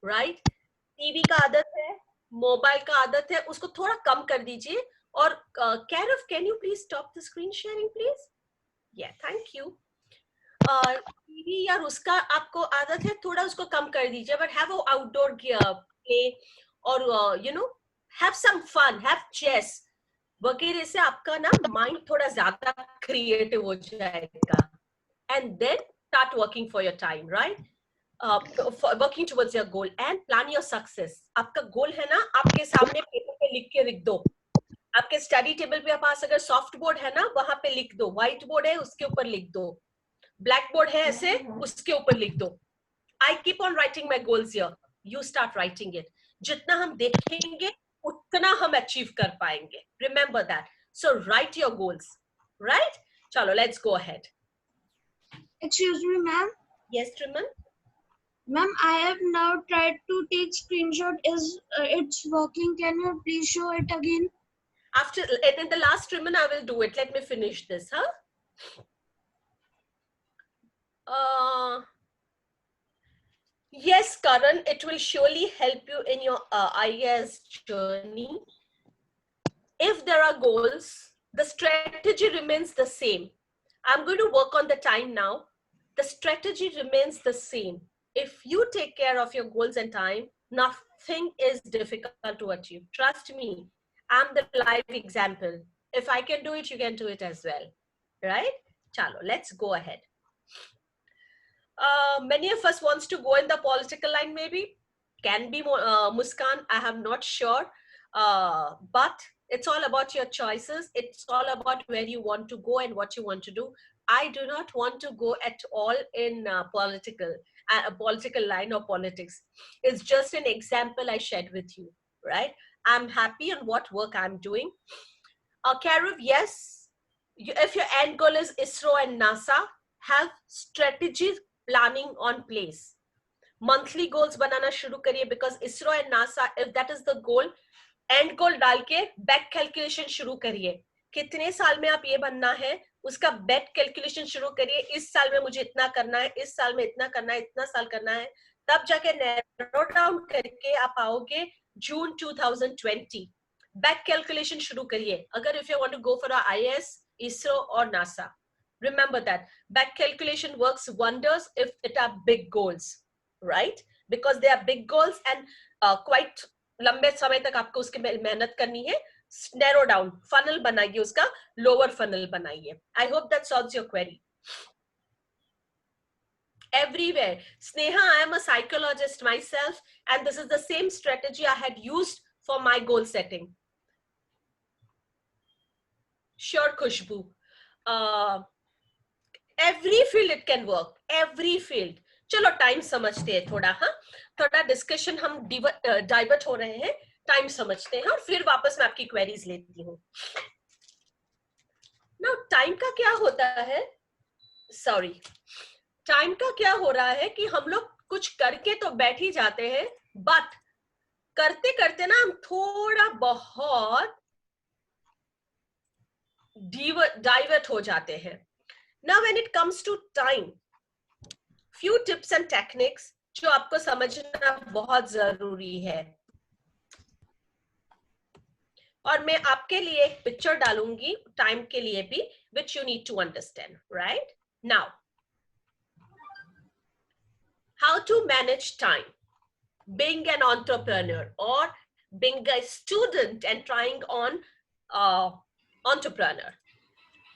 right? TV का आदत है, मोबाइल का आदत है, उसको थोड़ा कम कर दीजिए. और कैरफ, can you please stop the screen sharing please? Yeah, thank you. TV या उसका आपको आदत है, थोड़ा उसको कम कर दीजिए, but have a outdoor play और you know have some fun, have chess वगैरह से आपका ना माइंड थोड़ा ज्यादा क्रिएटिव हो जाएगा. And then start working for your time, right? Working towards your goal and plan your success. आपका गोल है ना, आपके सामने पेपर पे लिख के लिख दो. आपके स्टडी टेबल पे पास अगर सॉफ्ट बोर्ड है ना, वहां पे लिख दो. व्हाइट बोर्ड है, उसके ऊपर लिख दो. ब्लैक बोर्ड है ऐसे, उसके ऊपर लिख दो. I keep on writing my goals here, you start writing it. जितना हम देखेंगे उतना हम अचीव कर पाएंगे. Remember that. So write your goals, right? चलो, let's go ahead. Excuse me, ma'am. Yes, Triman? Ma'am, I have now tried to take screenshot. It's working? Can you please show it again? After, in the last Triman, I will do it. Let me finish this, huh? Yes, Karan, it will surely help you in your IAS journey. if there are goals, the strategy remains the same. I'm going to work on the time now. The strategy remains the same. If you take care of your goals and time, nothing is difficult to achieve. Trust me, I'm the live example. If I can do it, you can do it as well. Right? Chalo, let's go ahead. Many of us wants to go in the political line, maybe. Can be Muskan, I am not sure. But it's all about your choices. It's all about where you want to go and what you want to do. I do not want to go at all in political line or politics. It's just an example I shared with you, right? I'm happy on what work I'm doing. Karuv, yes, if your end goal is ISRO and NASA, have strategy planning on place. Monthly goals banana shuru kariye, because ISRO and NASA, if that is the goal, end goal डाल के back calculation शुरू करिए. कितने साल में आप ये बनना है, उसका back calculation शुरू करिए. इस साल में मुझे इतना करना है, इस साल में इतना करना है, इतना साल करना है. तब जाके narrow down करके आप आओगे June 2020. Back calculation शुरू करिए. अगर if you want to go for a IAS, ISRO or NASA, remember that back calculation works wonders if it are big goals, right? Because they are big goals and quite लंबे समय तक आपको उसके मेहनत करनी है. Narrow down, funnel बनाइए उसका, lower funnel बनाइए. I hope that solves your query. Everywhere. Sneha, I am a psychologist myself, and this is the same strategy I had used for my goal setting. Sure, Khushbu. Every field it can work. Every field. चलो time समझते हैं थोड़ा. हाँ, थोड़ा discussion हम divert हो रहे हैं. टाइम समझते हैं और फिर वापस मैं आपकी क्वेरीज लेती हूँ. नाउ टाइम का क्या होता है, सॉरी, टाइम का क्या हो रहा है कि हम लोग कुछ करके तो बैठ ही जाते हैं, बट करते करते ना हम थोड़ा बहुत डाइवर्ट हो जाते हैं. Now when it comes to time, few tips and techniques जो आपको समझना बहुत जरूरी है. और मैं आपके लिए एक पिक्चर डालूंगी टाइम के लिए भी, which you need to understand, right? Now, how to manage time, being an entrepreneur or being a student and trying on entrepreneur.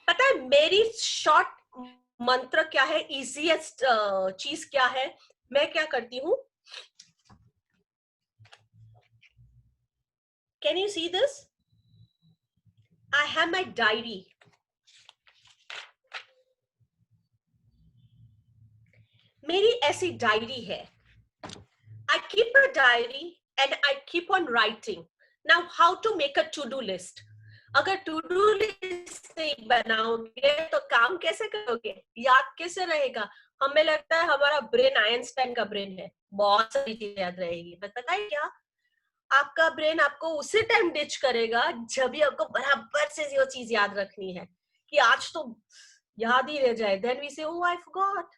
पता है मेरी शॉर्ट मंत्र क्या है, इजीएस्ट चीज क्या है? मैं क्या करती हूं, can you see this? I have my diary. मेरी ऐसी डायरी है. I keep a diary and I keep on writing. Now how to make a to do list. अगर टू डू लिस्ट नहीं बनाओगे तो काम कैसे करोगे, याद कैसे रहेगा? हमें लगता है हमारा ब्रेन आइंस्टाइन का ब्रेन है, बहुत सारी चीजें याद रहेगी, पर पता है क्या, आपका ब्रेन आपको उसी टाइम डिच करेगा जब भी आपको बराबर से वो चीज याद रखनी है कि आज तो याद ही रह जाए. देन वी से ओह आई फॉरगॉट.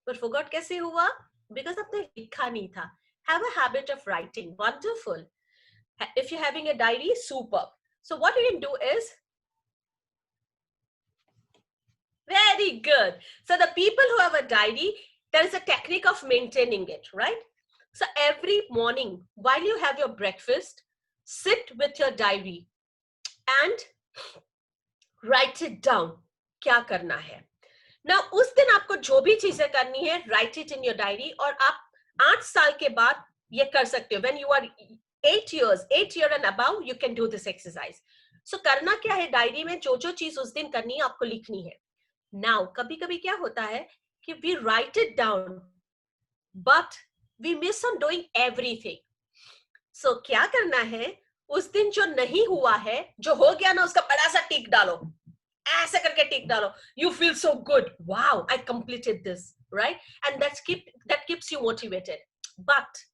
पर फॉरगॉट कैसे हुआ? बिकॉज आपने लिखा नहीं था. Have a habit of writing. Wonderful. If you having a diary, super. So what you can do is, very good. So the people who have a diary, there is a technique of maintaining it, right? So every morning while you have your breakfast, sit with your diary and write it down. क्या करना है? Now उस दिन आपको जो भी चीजें करनी है, write it in your diary. और आप 8 साल के बाद ये कर सकते हो. When you are 8 year and above, you can do this exercise. So करना क्या है, डायरी में जो जो चीज उस दिन करनी है आपको लिखनी है. Now कभी कभी क्या होता है कि we write it down but we miss on doing everything. So क्या करना है, उस दिन जो नहीं हुआ है, जो हो गया ना उसका बड़ा सा टिक डालो, ऐसे करके टिक डालो. You feel so good. Wow, I completed this, right? And that keeps you motivated. But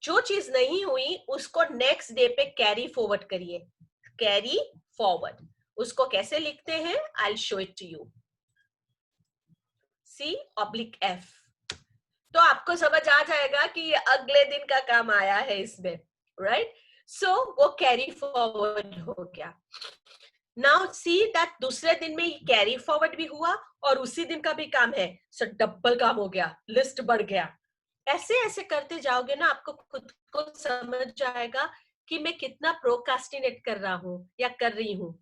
जो चीज नहीं हुई उसको नेक्स्ट डे पे कैरी फॉरवर्ड करिए. कैरी फॉरवर्ड उसको कैसे लिखते हैं, I will show it to you. C/F. तो आपको समझ आ जाएगा कि ये अगले दिन का काम आया है इसमें, राइट? सो वो कैरी फॉरवर्ड हो गया. नाउ सी दैट दूसरे दिन में कैरी फॉरवर्ड भी हुआ और उसी दिन का भी काम है, सो डबल काम हो गया, लिस्ट बढ़ गया. ऐसे ऐसे करते जाओगे ना, आपको खुद को समझ जाएगा कि मैं कितना प्रोकास्टिनेट कर रहा हूँ या कर रही हूँ,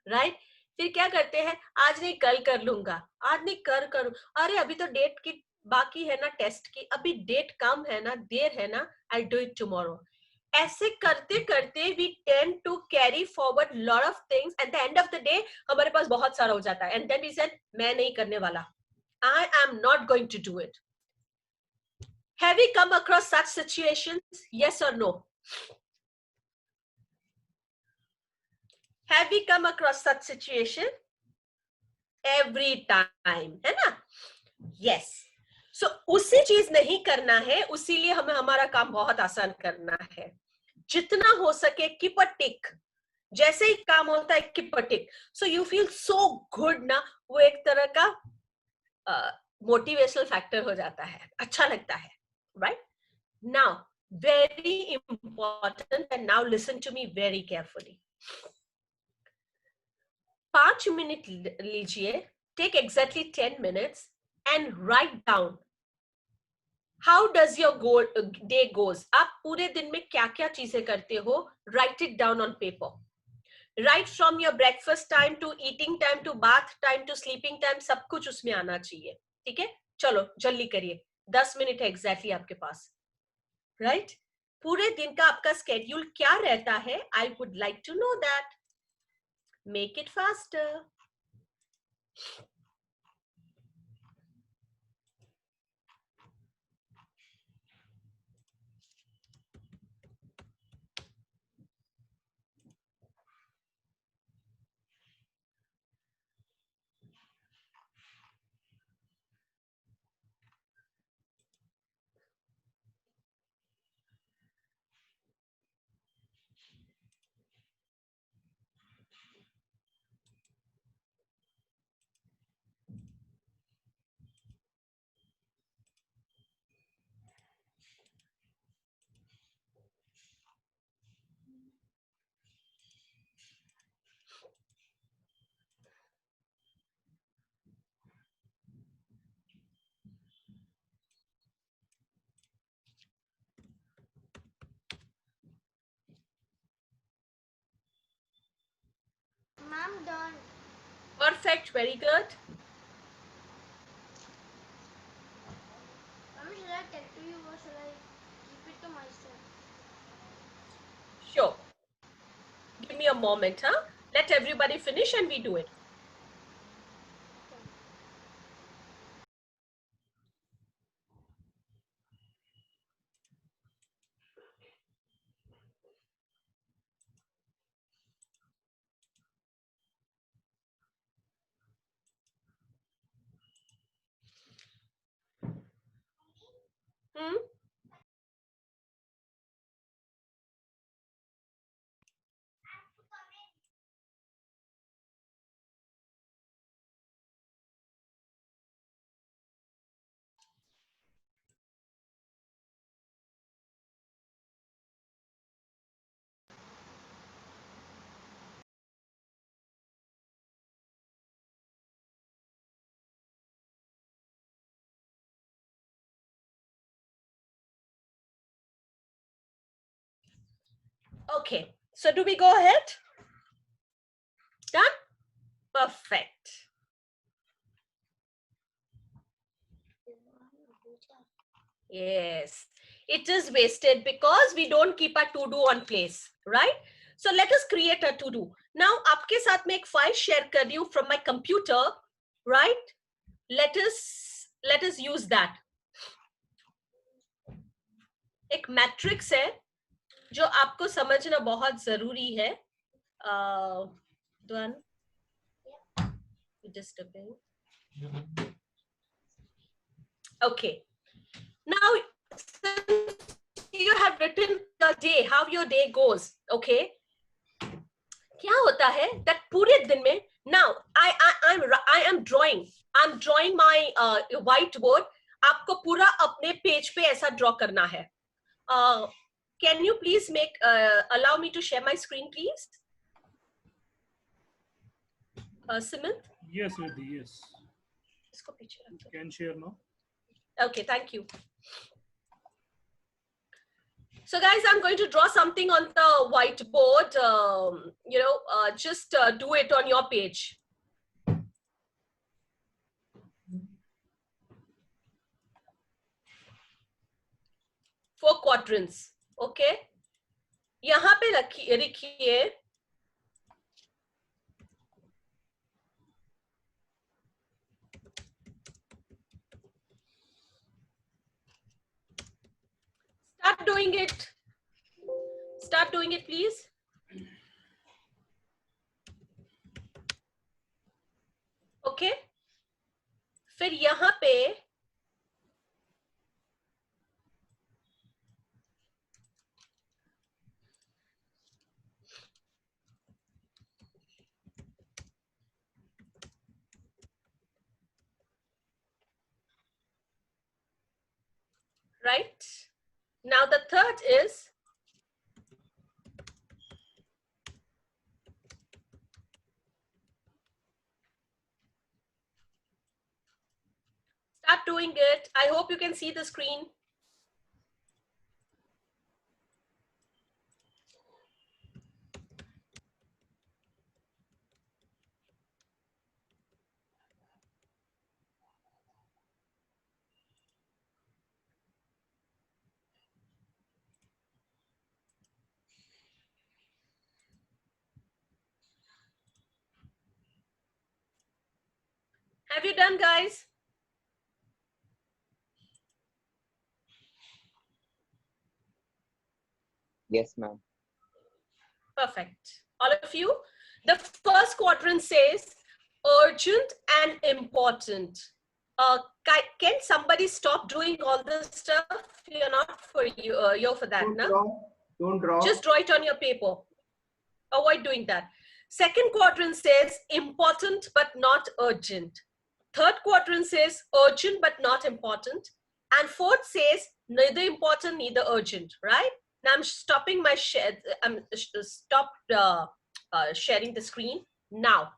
राइट? फिर क्या करते हैं, आज नहीं कल कर लूंगा, आज नहीं करूँ, अरे अभी तो डेट की बाकी है ना, टेस्ट की, अभी डेट कम है ना, देर है ना, आई डू इट टुमारो. ऐसे करते करते we tend to carry forward lot of things. At the end of the day हमारे पास बहुत सारा हो जाता है, एंड देन वी सेड मैं नहीं करने वाला, I am not going to do it. Have you come across such situations? Yes or no? Have you come across such situation? Every time, है ना? Yes. So उसी चीज नहीं करना है, उसीलिए हमें हमारा काम बहुत आसान करना है. जितना हो सके keep a tick. जैसे ही काम होता है keep a tick. So you feel so good ना, वो एक तरह का motivational factor हो जाता है, अच्छा लगता है. Right? Now, very important, and now listen to me very carefully. 5 minute लीजिए, take exactly 10 minutes and write down how does your day goes. आप पूरे दिन में क्या क्या चीजें करते हो, write it down on paper. Right from your breakfast time to eating time to bath time to sleeping time, सब कुछ उसमें आना चाहिए. ठीक है, चलो जल्दी करिए, 10 मिनट है एग्जैक्टली आपके पास. राइट? पूरे दिन का आपका स्केड्यूल क्या रहता है? I would like to know that. Make it faster. Ma'am, done. Perfect, very good. Ma'am, should I tell to you or should I keep it to myself? Sure. Give me a moment, huh? Let everybody finish and we do it. Okay, so do we go ahead? Done? Perfect. Yes, it is wasted because we don't keep a to-do on place, right? So let us create a to-do. Now, आपके साथ में एक file share कर रही हूँ from my computer, right? Let us use that. एक matrix है जो आपको समझना बहुत जरूरी है. Done. Disturbing. Okay. Now, since you have written the day, how your day goes, okay? क्या होता है that पूरे दिन में, now I am drawing. I'm drawing my whiteboard. आपको पूरा अपने पेज पे ऐसा ड्रॉ करना है. can you please allow me to share my screen, please? Simant? Yes, Riddhi, yes. इसको पीछे रख दो. Can share now. Okay, thank you. So guys, I'm going to draw something on the whiteboard. Just do it on your page. 4 quadrants. Okay. यहाँ पे लिखिए Start doing it. Start doing it, please. Okay. फिर यहाँ पे right? Now the third is start doing it. I hope you can see the screen. Have you done, guys? Yes, ma'am. Perfect. All of you. The first quadrant says urgent and important. Can somebody stop doing all this stuff? You're not for you. You're for that, no? Don't draw. Just draw it on your paper. Avoid doing that. Second quadrant says important but not urgent. Third quadrant says urgent but not important. And fourth says neither important, neither urgent, right? Now I'm stopping my share. I'm stopped sharing the screen. Now,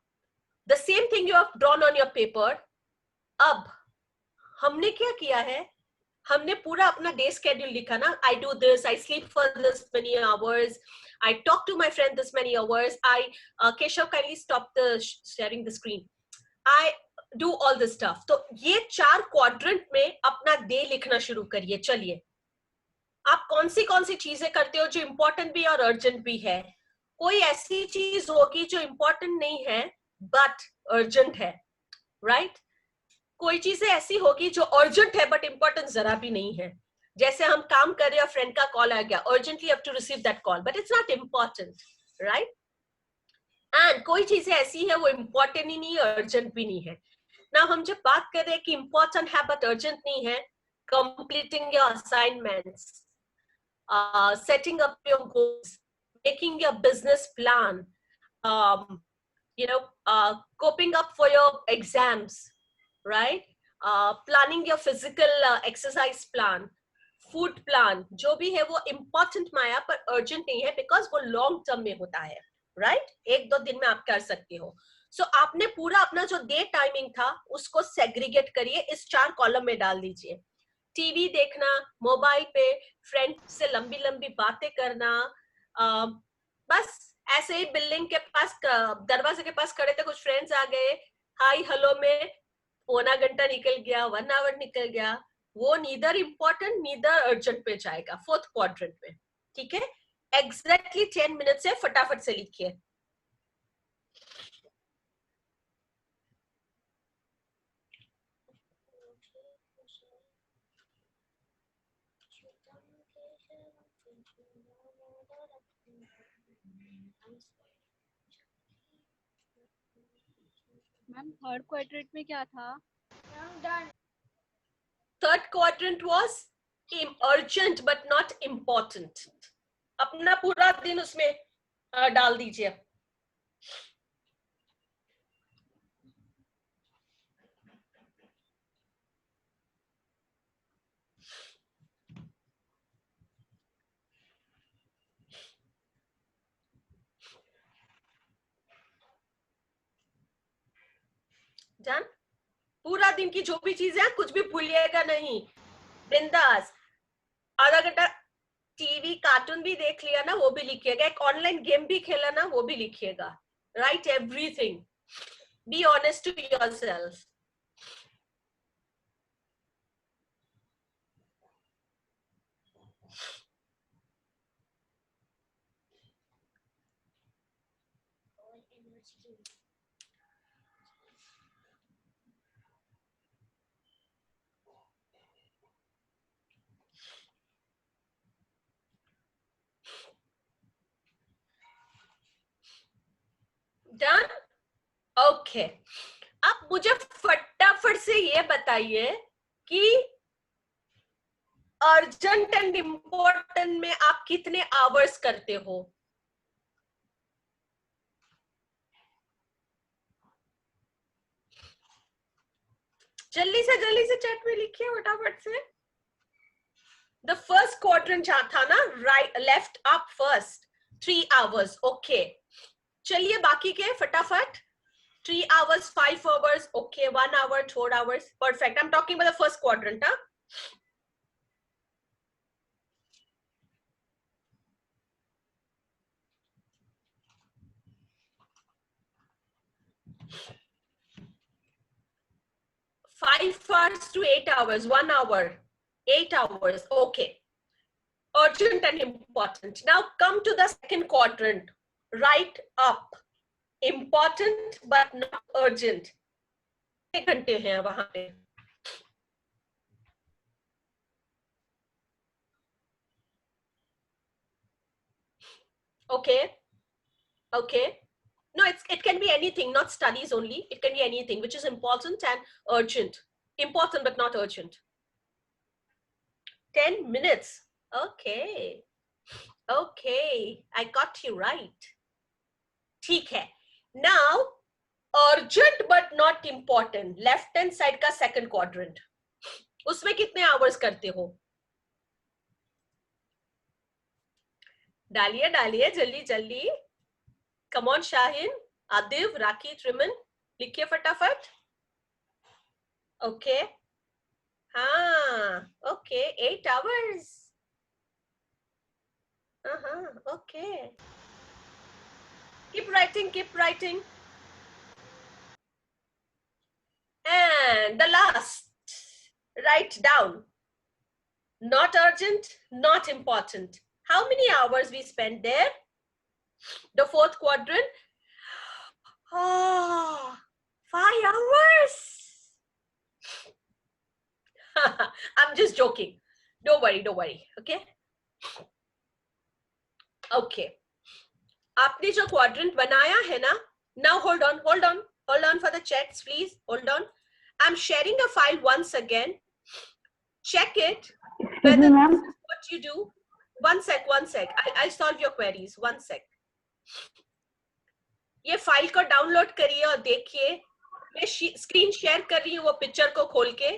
the same thing you have drawn on your paper. अब हमने क्या किया है? हमने पूरा अपना day schedule लिखा ना. I do this, I sleep for this many hours, I talk to my friend this many hours, Keshav, kindly stop the sharing the screen. I do all this stuff. तो ये 4 quadrant में अपना day लिखना शुरू करिए. चलिए, आप कौन सी चीजें करते हो जो इंपॉर्टेंट भी और अर्जेंट भी है? कोई ऐसी चीज होगी जो इंपॉर्टेंट नहीं है बट अर्जेंट है, राइट? कोई चीजें ऐसी होगी जो अर्जेंट है बट इंपॉर्टेंट जरा भी नहीं है. जैसे हम काम कर रहे हैं, फ्रेंड का कॉल आ गया, urgently have to receive that call but it's not important, right? And कोई चीजें ऐसी है वो इंपॉर्टेंट ही नहीं है, अर्जेंट भी नहीं है. ना हम जब बात कर रहे हैं कि इंपॉर्टेंट है बट अर्जेंट नहीं है, completing your assignments, setting up your goals, making your business plan, coping up for your exams, right? Planning your physical exercise plan, food plan, जो भी है वो important माया पर urgent नहीं है because वो long term में होता है, right? 1-2 दिन में आप कर सकते हो. So आपने पूरा अपना जो डे टाइमिंग था उसको सेग्रीगेट करिए, इस 4 कॉलम में डाल दीजिए. टीवी देखना, मोबाइल पे फ्रेंड से लंबी लंबी बातें करना, बस ऐसे ही बिल्डिंग के पास दरवाजे के पास खड़े थे, कुछ फ्रेंड्स आ गए, हाय हेलो में पौना घंटा निकल गया, 1 आवर निकल गया, वो नीदर इंपॉर्टेंट नीदर अर्जेंट पे जाएगा, 4th क्वाड्रेंट में. ठीक है, एग्जैक्टली 10 मिनट से फटाफट से लिखिए. मैम थर्ड क्वाड्रेंट में क्या था? Third quadrant was urgent but not important. अपना पूरा दिन उसमें डाल दीजिए. डन। पूरा दिन की जो भी चीजें हैं कुछ भी भूलिएगा नहीं, बिंदास। आधा घंटा टीवी कार्टून भी देख लिया ना, वो भी लिखिएगा। एक ऑनलाइन गेम भी खेला ना, वो भी लिखिएगा। Write everything, be honest to yourself. Done, okay. अब मुझे फटाफट से ये बताइए कि अर्जेंट एंड इम्पोर्टेंट में आप कितने आवर्स करते हो? जल्दी से चैट में लिखिए फटाफट से। द फर्स्ट क्वाड्रेंट था ना, right left up first, 3 hours, okay. चलिए बाकी के फटाफट। 3 hours, 5 hours, okay, 1 hour, 4 hours, perfect. I'm talking about the first quadrant, huh? Five hours to 8 hours, 1 hour, 8 hours, okay. Urgent and important. Now come to the second quadrant, right up. Important but not urgent. कितने घंटे हैं वहां पे? Okay, okay. No, it can be anything, not studies only. It can be anything which is important and urgent. Important but not urgent. 10 minutes. Okay. Okay, I got you right. ठीक है. Now, urgent but not important. Left hand side का second quadrant. उसमें कितने hours करते हो? डालिए डालिए जल्दी जल्दी। Come on Shahin, Adiv, Raki, Triman, लिखिए फटाफट। Okay. हाँ, okay, 8 hours. Okay. Keep writing, keep writing. And the last, write down. Not urgent, not important. How many hours we spent there? The fourth quadrant. Oh, 5 hours. I'm just joking. Don't worry. Okay? Okay. आपने जो quadrant बनाया है ना? Now hold on for the checks, please. Hold on. I'm sharing a file once again. Check it. Whether this is what you do. One sec. I'll solve your queries. One sec. ये file को download करिए और देखिए। मैं screen share कर रही हूँ, वो पिक्चर को खोल के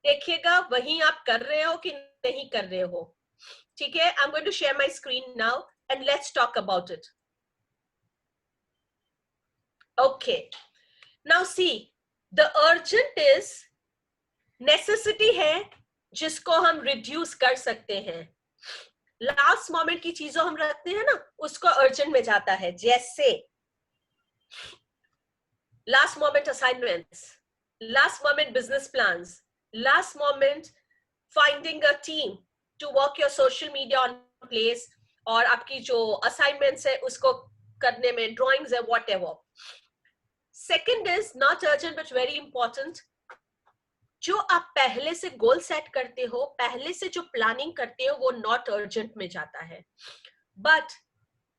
देखिएगा वहीं आप कर रहे हो कि नहीं कर रहे हो। ठीक है, I'm going to share my screen now and let's talk about it. Okay. Now see, the urgent is necessity है जिसको हम reduce कर सकते हैं। लास्ट मोमेंट की चीजों हम रखते हैं ना, उसको अर्जेंट में जाता है। जैसे last moment assignments, last moment business plans, last moment finding a team to work your social media on place, और आपकी जो असाइनमेंट्स है उसको करने में, ड्राइंग्स है, whatever. Second is not urgent but very important. जो आप पहले से गोल सेट करते हो, पहले से जो प्लानिंग करते हो, वो नॉट अर्जेंट में जाता है। बट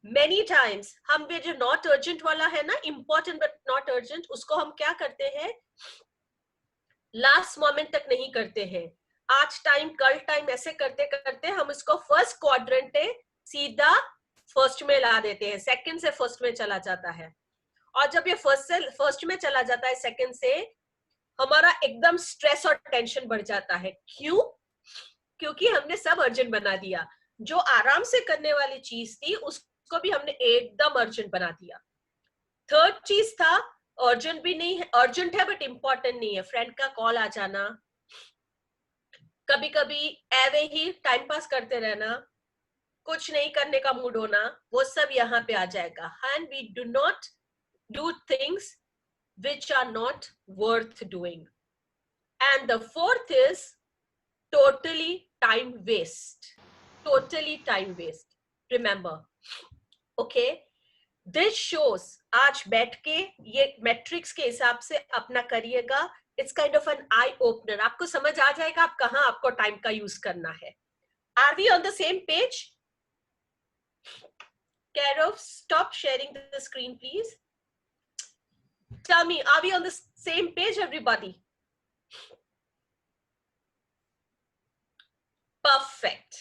मेनी टाइम्स हम ये जो नॉट अर्जेंट वाला है ना, इंपॉर्टेंट बट नॉट अर्जेंट, उसको हम क्या करते हैं, लास्ट मोमेंट तक नहीं करते हैं। आज टाइम कल टाइम ऐसे करते करते हम इसको फर्स्ट क्वाड्रेंट है सीधा फर्स्ट में ला देते हैं, सेकंड से फर्स्ट में चला जाता है। और जब ये फर्स्ट में चला जाता है सेकंड से, हमारा एकदम स्ट्रेस और टेंशन बढ़ जाता है। क्यों? क्योंकि हमने सब अर्जेंट बना दिया। जो आराम से करने वाली चीज थी उसको भी हमने एकदम अर्जेंट बना दिया। थर्ड चीज था अर्जेंट भी नहीं है, अर्जेंट है बट इम्पोर्टेंट नहीं है. फ्रेंड का कॉल आ जाना, कभी कभी एवे ही टाइम पास करते रहना, कुछ नहीं करने का मूड होना, वो सब यहाँ पे आ जाएगा. And we do not do things which are not worth doing. And the fourth is totally time waste. Totally time waste. Remember, okay? This shows, आज बैठ के ये metrics के हिसाब से अपना करिएगा. It's kind of an eye opener. आपको समझ आ जाएगा आप कहाँ आपको टाइम का यूज करना है. Are we on the same page? Kairav, stop sharing the screen, please. Tell me, are we on the same page, everybody? Perfect.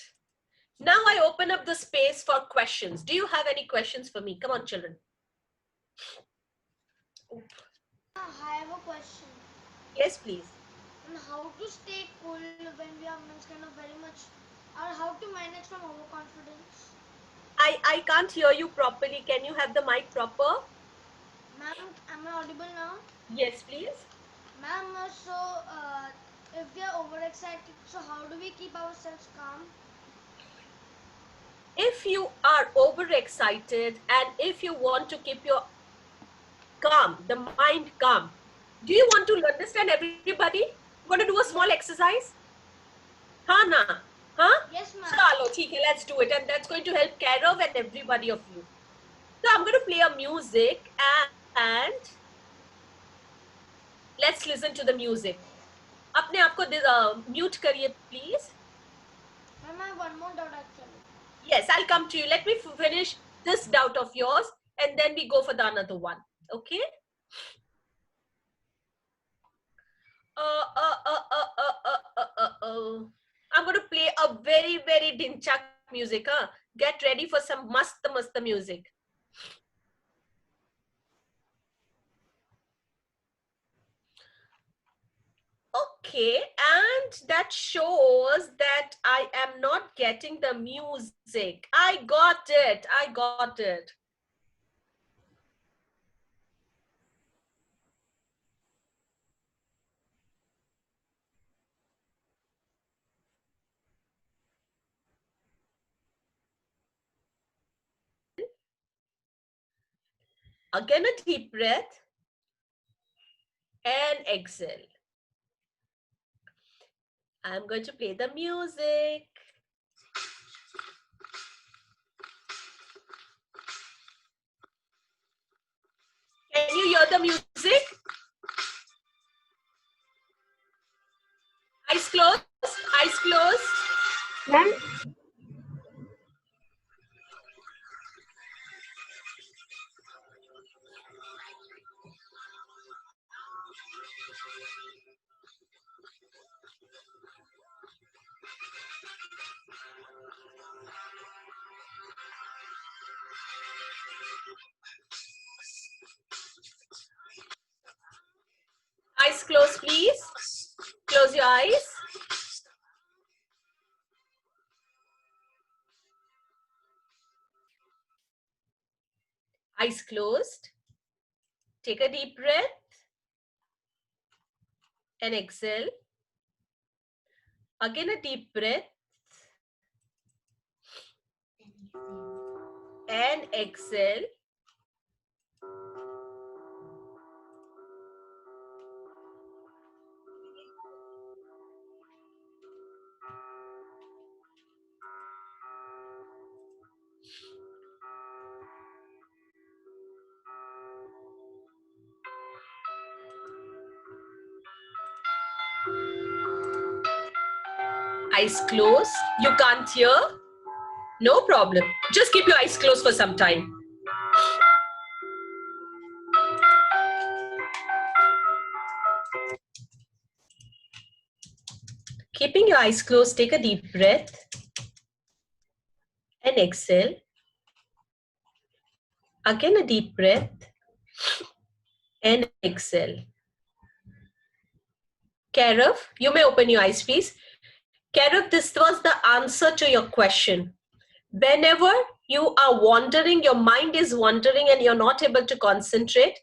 Now I open up the space for questions. Do you have any questions for me? Come on, children. I have a question. Yes, please. And how to stay cool when we are kind of very much, or how to manage from overconfidence? I can't hear you properly. Can you have the mic proper? Ma'am, am I audible now? Yes, please. Ma'am, so if we are overexcited, so how do we keep ourselves calm? If you are overexcited and if you want to keep your calm, the mind calm, do you want to understand everybody? Want to do a small exercise? Huh, na? Huh? Yes, ma'am. Chalo, theek hai, let's do it. And that's going to help Kairav and everybody of you. So I'm going to play a music and let's listen to the music. अपने आप को mute करिए, please. Ma'am, I have one more doubt actually. Yes, I'll come to you. Let me finish this doubt of yours and then we go for the another one. Okay? I'm going to play a very, very dinchak music. Huh? Get ready for some mast music. Okay, and that shows that I am not getting the music. I got it. I got it. Again, a deep breath and exhale. I'm going to play the music. Can you hear the music? Eyes closed. Eyes closed. Ma'am, Eyes closed, please. Close your eyes. Eyes closed. Take a deep breath and exhale. Again, a deep breath and exhale. Eyes closed. You can't hear? No problem. Just keep your eyes closed for some time. Keeping your eyes closed, take a deep breath and exhale. Again, a deep breath and exhale. Kairav, you may open your eyes, please. Kairav, this was the answer to your question. Whenever you are wandering, your mind is wandering and you're not able to concentrate,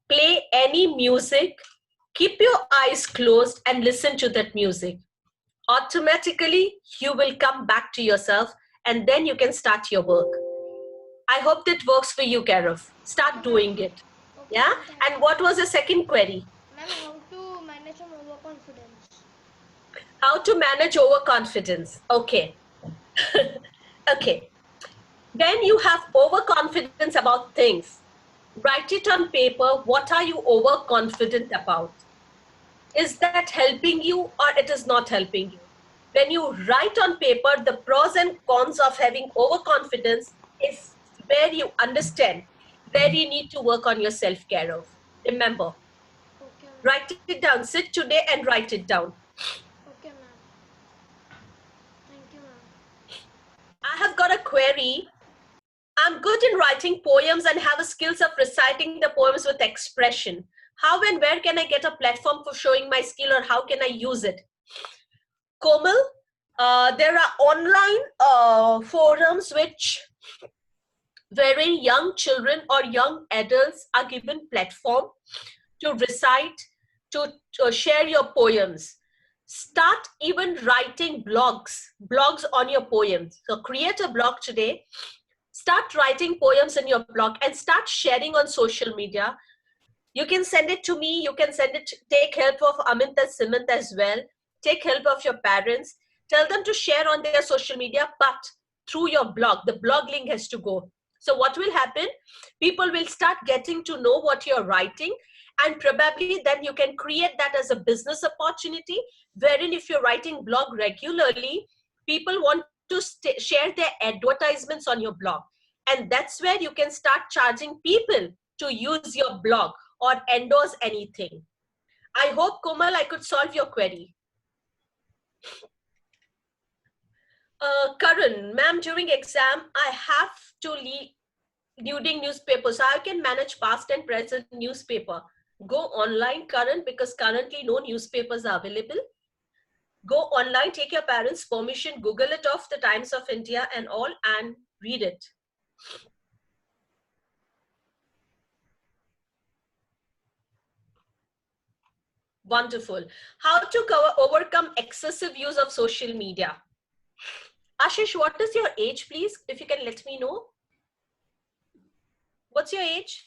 play any music, keep your eyes closed and listen to that music. Automatically, you will come back to yourself and then you can start your work. I hope that works for you, Kairav. Start doing it. Okay, Yeah? ma'am, thank And you. what was the second query? Ma'am, how to manage an overconfidence? How to manage overconfidence. Okay. Okay. When you have overconfidence about things, write it on paper. What are you overconfident about? Is that helping you or it is not helping you? When you write on paper the pros and cons of having overconfidence is where you understand where you need to work on your self-care of. Remember, Okay, ma'am. write it down. Sit today and write it down. Okay, ma'am. Thank you, ma'am. I have got a query. I'm good in writing poems and have a skills of reciting the poems with expression. How and where can I get a platform for showing my skill, or how can I use it? Komal, there are online forums which very young children or young adults are given platform to recite, to share your poems. Start even writing blogs on your poems. So create a blog today, start writing poems in your blog and start sharing on social media. You can send it to me, you can send it, take help of Amit and Simant as well, take help of your parents, tell them to share on their social media, but through your blog, the blog link has to go. So what will happen? People will start getting to know what you're writing, and probably then you can create that as a business opportunity, wherein if you're writing blog regularly, people want to share their advertisements on your blog. And that's where you can start charging people to use your blog or endorse anything. I hope, Komal, I could solve your query. Karan, ma'am, during exam, I have to reading newspapers. So I can manage past and present newspaper. Go online, Karan, because currently no newspapers are available. Go online, take your parents' permission, Google it off the Times of India and all, and read it. Wonderful. How to overcome excessive use of social media? Ashish, what is your age, please? If you can let me know. What's your age?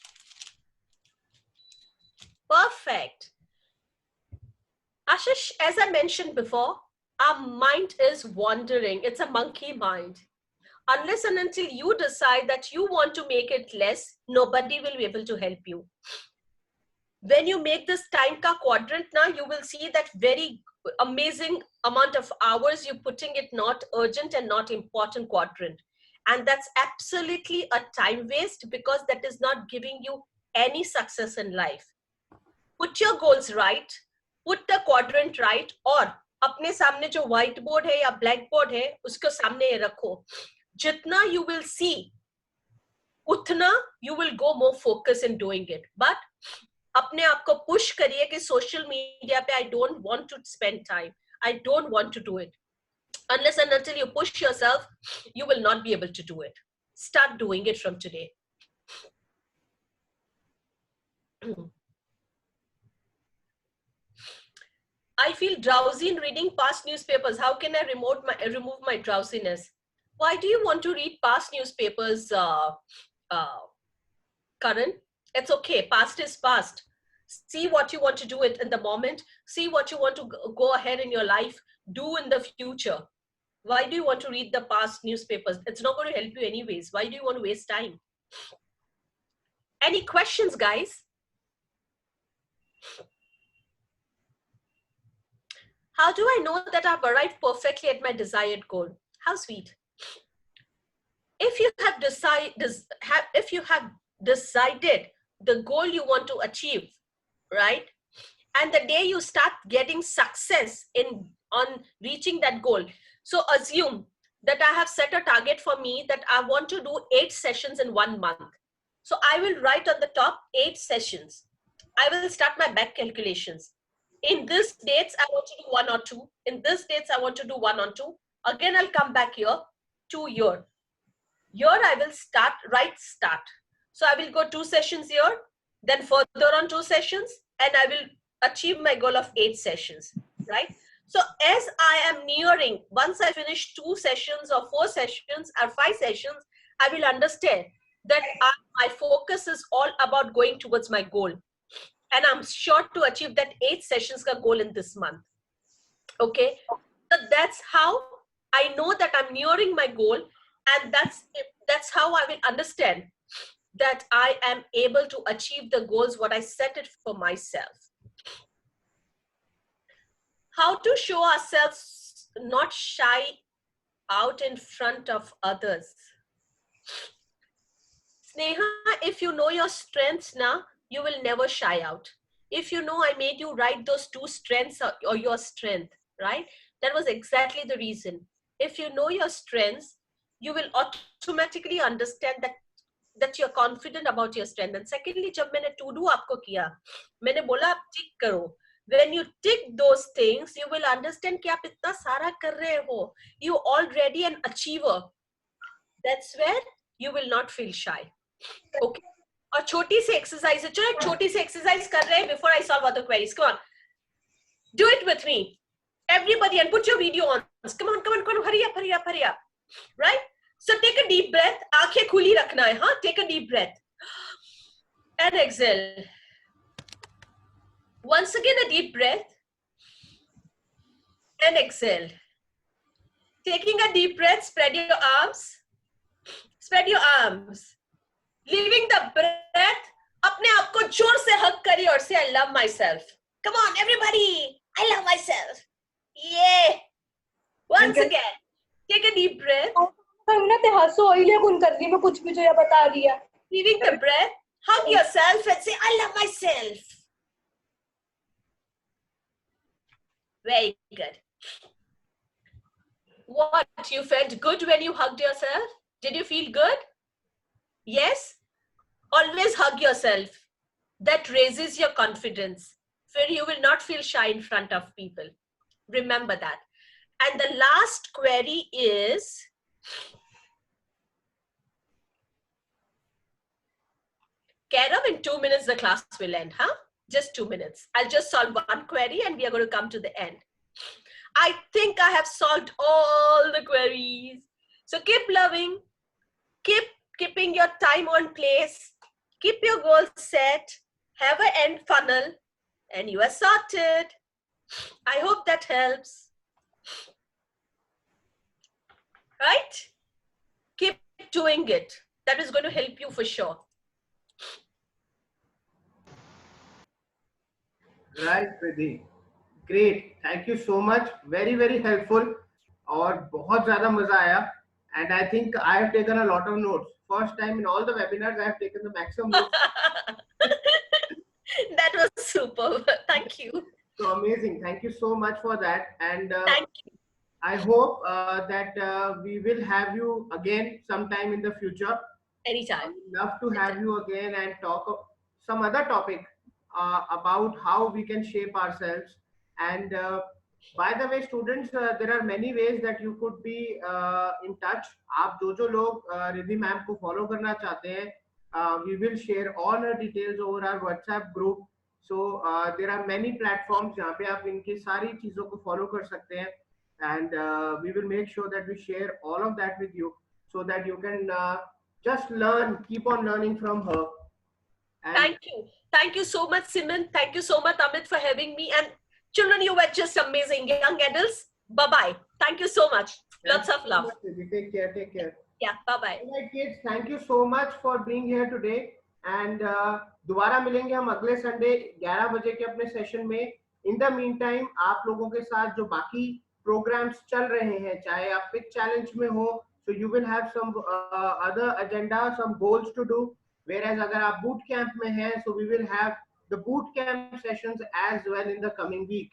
Perfect. Ashish, as I mentioned before, our mind is wandering. It's a monkey mind. Unless and until you decide that you want to make it less, nobody will be able to help you. When you make this time ka quadrant now, you will see that very amazing amount of hours you're putting it not urgent and not important quadrant. And that's absolutely a time waste, because that is not giving you any success in life. Put your goals right, put the quadrant right, और अपने सामने जो white board है या black board है उसको सामने रखो. जितना you will see, उतना you will go more focus in doing it. But अपने आप को push करिए कि social media पे I don't want to spend time. I don't want to do it. Unless and until you push yourself, you will not be able to do it. Start doing it from today. I feel drowsy in reading past newspapers. How can I remove my drowsiness? Why do you want to read past newspapers, Karan? It's okay. Past is past. See what you want to do it in the moment. See what you want to go ahead in your life. Do in the future. Why do you want to read the past newspapers? It's not going to help you anyways. Why do you want to waste time? Any questions, guys? How do I know that I've arrived perfectly at my desired goal? How sweet. If you have decided the goal you want to achieve, right? And the day you start getting success on reaching that goal. So assume that I have set a target for me that I want to do 8 sessions in 1 month. So I will write on the top 8 sessions. I will start my back calculations. In this dates, I want to do 1 or 2. In this dates, I want to do 1 or 2. Again, I'll come back here, 2 year. Here I will start. So I will go 2 sessions here, then further on 2 sessions, and I will achieve my goal of 8 sessions, right? So as I am nearing, once I finish 2 sessions or 4 sessions or 5 sessions, I will understand that my focus is all about going towards my goal. And I'm sure to achieve that 8 sessions ka goal in this month. Okay, so that's how I know that I'm nearing my goal, and that's how I will understand that I am able to achieve the goals what I set it for myself. How to show ourselves not shy out in front of others. Sneha, if you know your strengths now, you will never shy out. If you know I made you write those 2 strengths or your strength, right? That was exactly the reason. If you know your strengths, you will automatically understand that you're confident about your strength. And secondly, जब मैंने to do आपको किया, मैंने बोला आप tick करो. When you tick those things, you will understand कि आप इतना सारा कर रहे हो. You already an achiever. That's where you will not feel shy. Okay. और छोटी सी exercise है. चलो एक छोटी सी exercise कर रहे हैं before I solve other queries. Come on. Do it with me. Everybody, and put your video on. Come on, come on, come on. Hurry up, hurry up, hurry up. Right? So take a deep breath. आंखें खुली रखना है, हाँ? Take a deep breath. And exhale. Once again, a deep breath. And exhale. Taking a deep breath, spread your arms. Spread your arms. Leaving the breath, अपने आप को जोर से hug करिए और say I love myself. Come on, everybody. I love myself. Yeah. Once again, take a deep breath. Leaving the breath, hug yourself and say I love myself. Very good. What? You felt good when you hugged yourself? Did you feel good? Yes? Always hug yourself. That raises your confidence. Where you will not feel shy in front of people. Remember that. And the last query is, Kairav, in 2 minutes the class will end, huh? Just 2 minutes. I'll just solve one query and we are going to come to the end. I think I have solved all the queries. So keep loving. Keeping your time on place. Keep your goals set. Have an end funnel. And you are sorted. I hope that helps. Right? Keep doing it. That is going to help you for sure. Right, Pridhi. Great. Thank you so much. Very, very helpful. और बहुत ज़्यादा मजा आया. And I think I have taken a lot of notes. First time in all the webinars, I have taken the maximum notes. That was super. Thank you. So amazing. Thank you so much for that. And Thank you. I hope that we will have you again sometime in the future. Anytime. I would love to have you again and talk of some other topic about how we can shape ourselves. And by the way, students, there are many ways that you could be in touch. आप जो लोग Riddhi ma'am को follow करना चाहते हैं, we will share all her details over our WhatsApp group. So there are many platforms जहाँ पे आप इनकी सारी चीजों को follow कर सकते हैं. And we will make sure that we share all of that with you so that you can just learn, keep on learning from her. And Thank you. Thank you so much, Simon. Thank you so much, Amit, for having me. And children, you were just amazing. Young adults, bye-bye. Thank you so much. Lots of love. Take care. Take care. Yeah, bye-bye. All right, kids. Thank you so much for being here today. And दोबारा मिलेंगे हम अगले Sunday 11 बजे के अपने session में. In the meantime, आप लोगों के साथ जो बाकी programs चल रहे हैं, चाहे आप पिक चैलेंज में हो, so you will have some other agenda, some goals to do. Whereas अगर आप boot camp में हैं, so we will have the boot camp sessions as well in the coming week.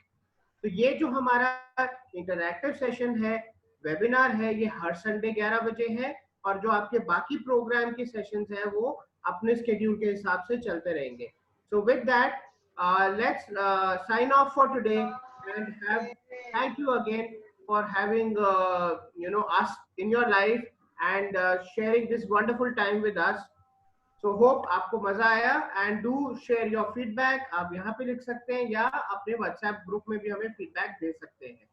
तो ये जो हमारा interactive session है, webinar है, ये हर संडे 11 बजे है, और जो आपके बाकी प्रोग्राम के सेशंस हैं वो अपने स्केड्यूल के हिसाब से चलते रहेंगे. So with that, let's sign off for today and thank you again for having us in your life and sharing this wonderful time with us. So hope आपको मजा आया and do share your feedback. आप यहाँ पे लिख सकते हैं या अपने WhatsApp ग्रुप में भी हमें feedback दे सकते हैं.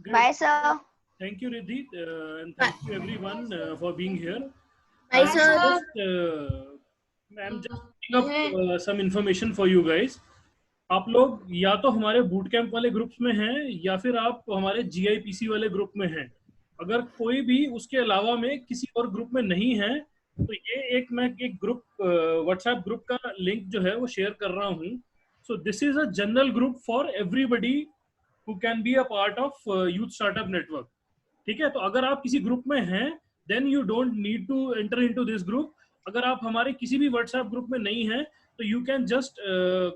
Great. Bye, sir. Thank you, Riddhi, and thank you everyone for being here. Bye, sir. I'm just picking up some information for you guys. आप लोग या तो हमारे बूट कैंप वाले ग्रुप्स में हैं या फिर आप हमारे GIPC वाले ग्रुप में हैं. अगर कोई भी उसके अलावा में किसी और ग्रुप में नहीं है तो ये मैं एक ग्रुप व्हाट्सएप ग्रुप का लिंक जो है वो शेयर कर रहा हूँ. So this is a general group for everybody who can be a part of youth startup network. ठीक है, तो अगर आप किसी ग्रुप में हैं then you don't need to enter into this group. अगर आप हमारे किसी भी व्हाट्सएप ग्रुप में नहीं हैं तो you can just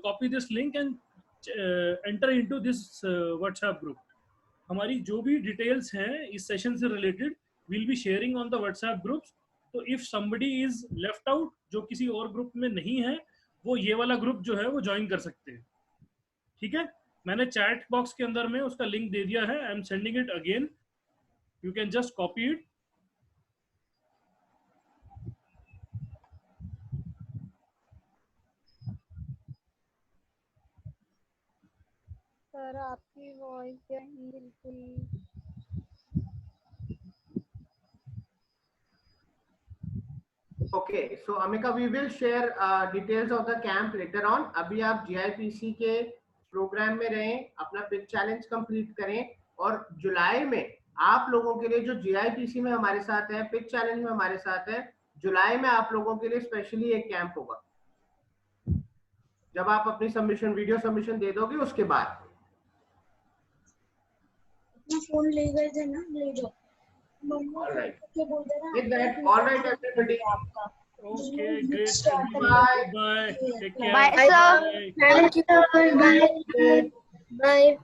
copy this link and enter into this WhatsApp group. हमारी जो भी डिटेल्स हैं इस सेशन से related will be sharing on the WhatsApp groups. तो if somebody is left out जो किसी और ग्रुप में नहीं है वो ये वाला ग्रुप जो है वो ज्वाइन कर सकते हैं. ठीक है, मैंने चैट बॉक्स के अंदर में उसका लिंक दे दिया है. I am sending it again, you can just copy it. Sir आपकी वॉइस नहीं बिल्कुल. Okay, so Amika, we will share details of the camp later on. अभी आप GIPC के प्रोग्राम में रहें, अपना पिच चैलेंज कंप्लीट करें और जुलाई में आप लोगों के लिए जो GIPC में हमारे साथ है, पिच चैलेंज में हमारे साथ है, जुलाई में आप लोगों के लिए स्पेशली एक कैंप होगा. जब आप अपनी सबमिशन वीडियो सबमिशन दे दोगे उसके बाद. अपना फोन ले गए थे ना, ले जाओ. All right. With that, all right, everybody. Okay, great. Bye. Bye. Take care. Bye, sir. Thank you. Bye. Bye.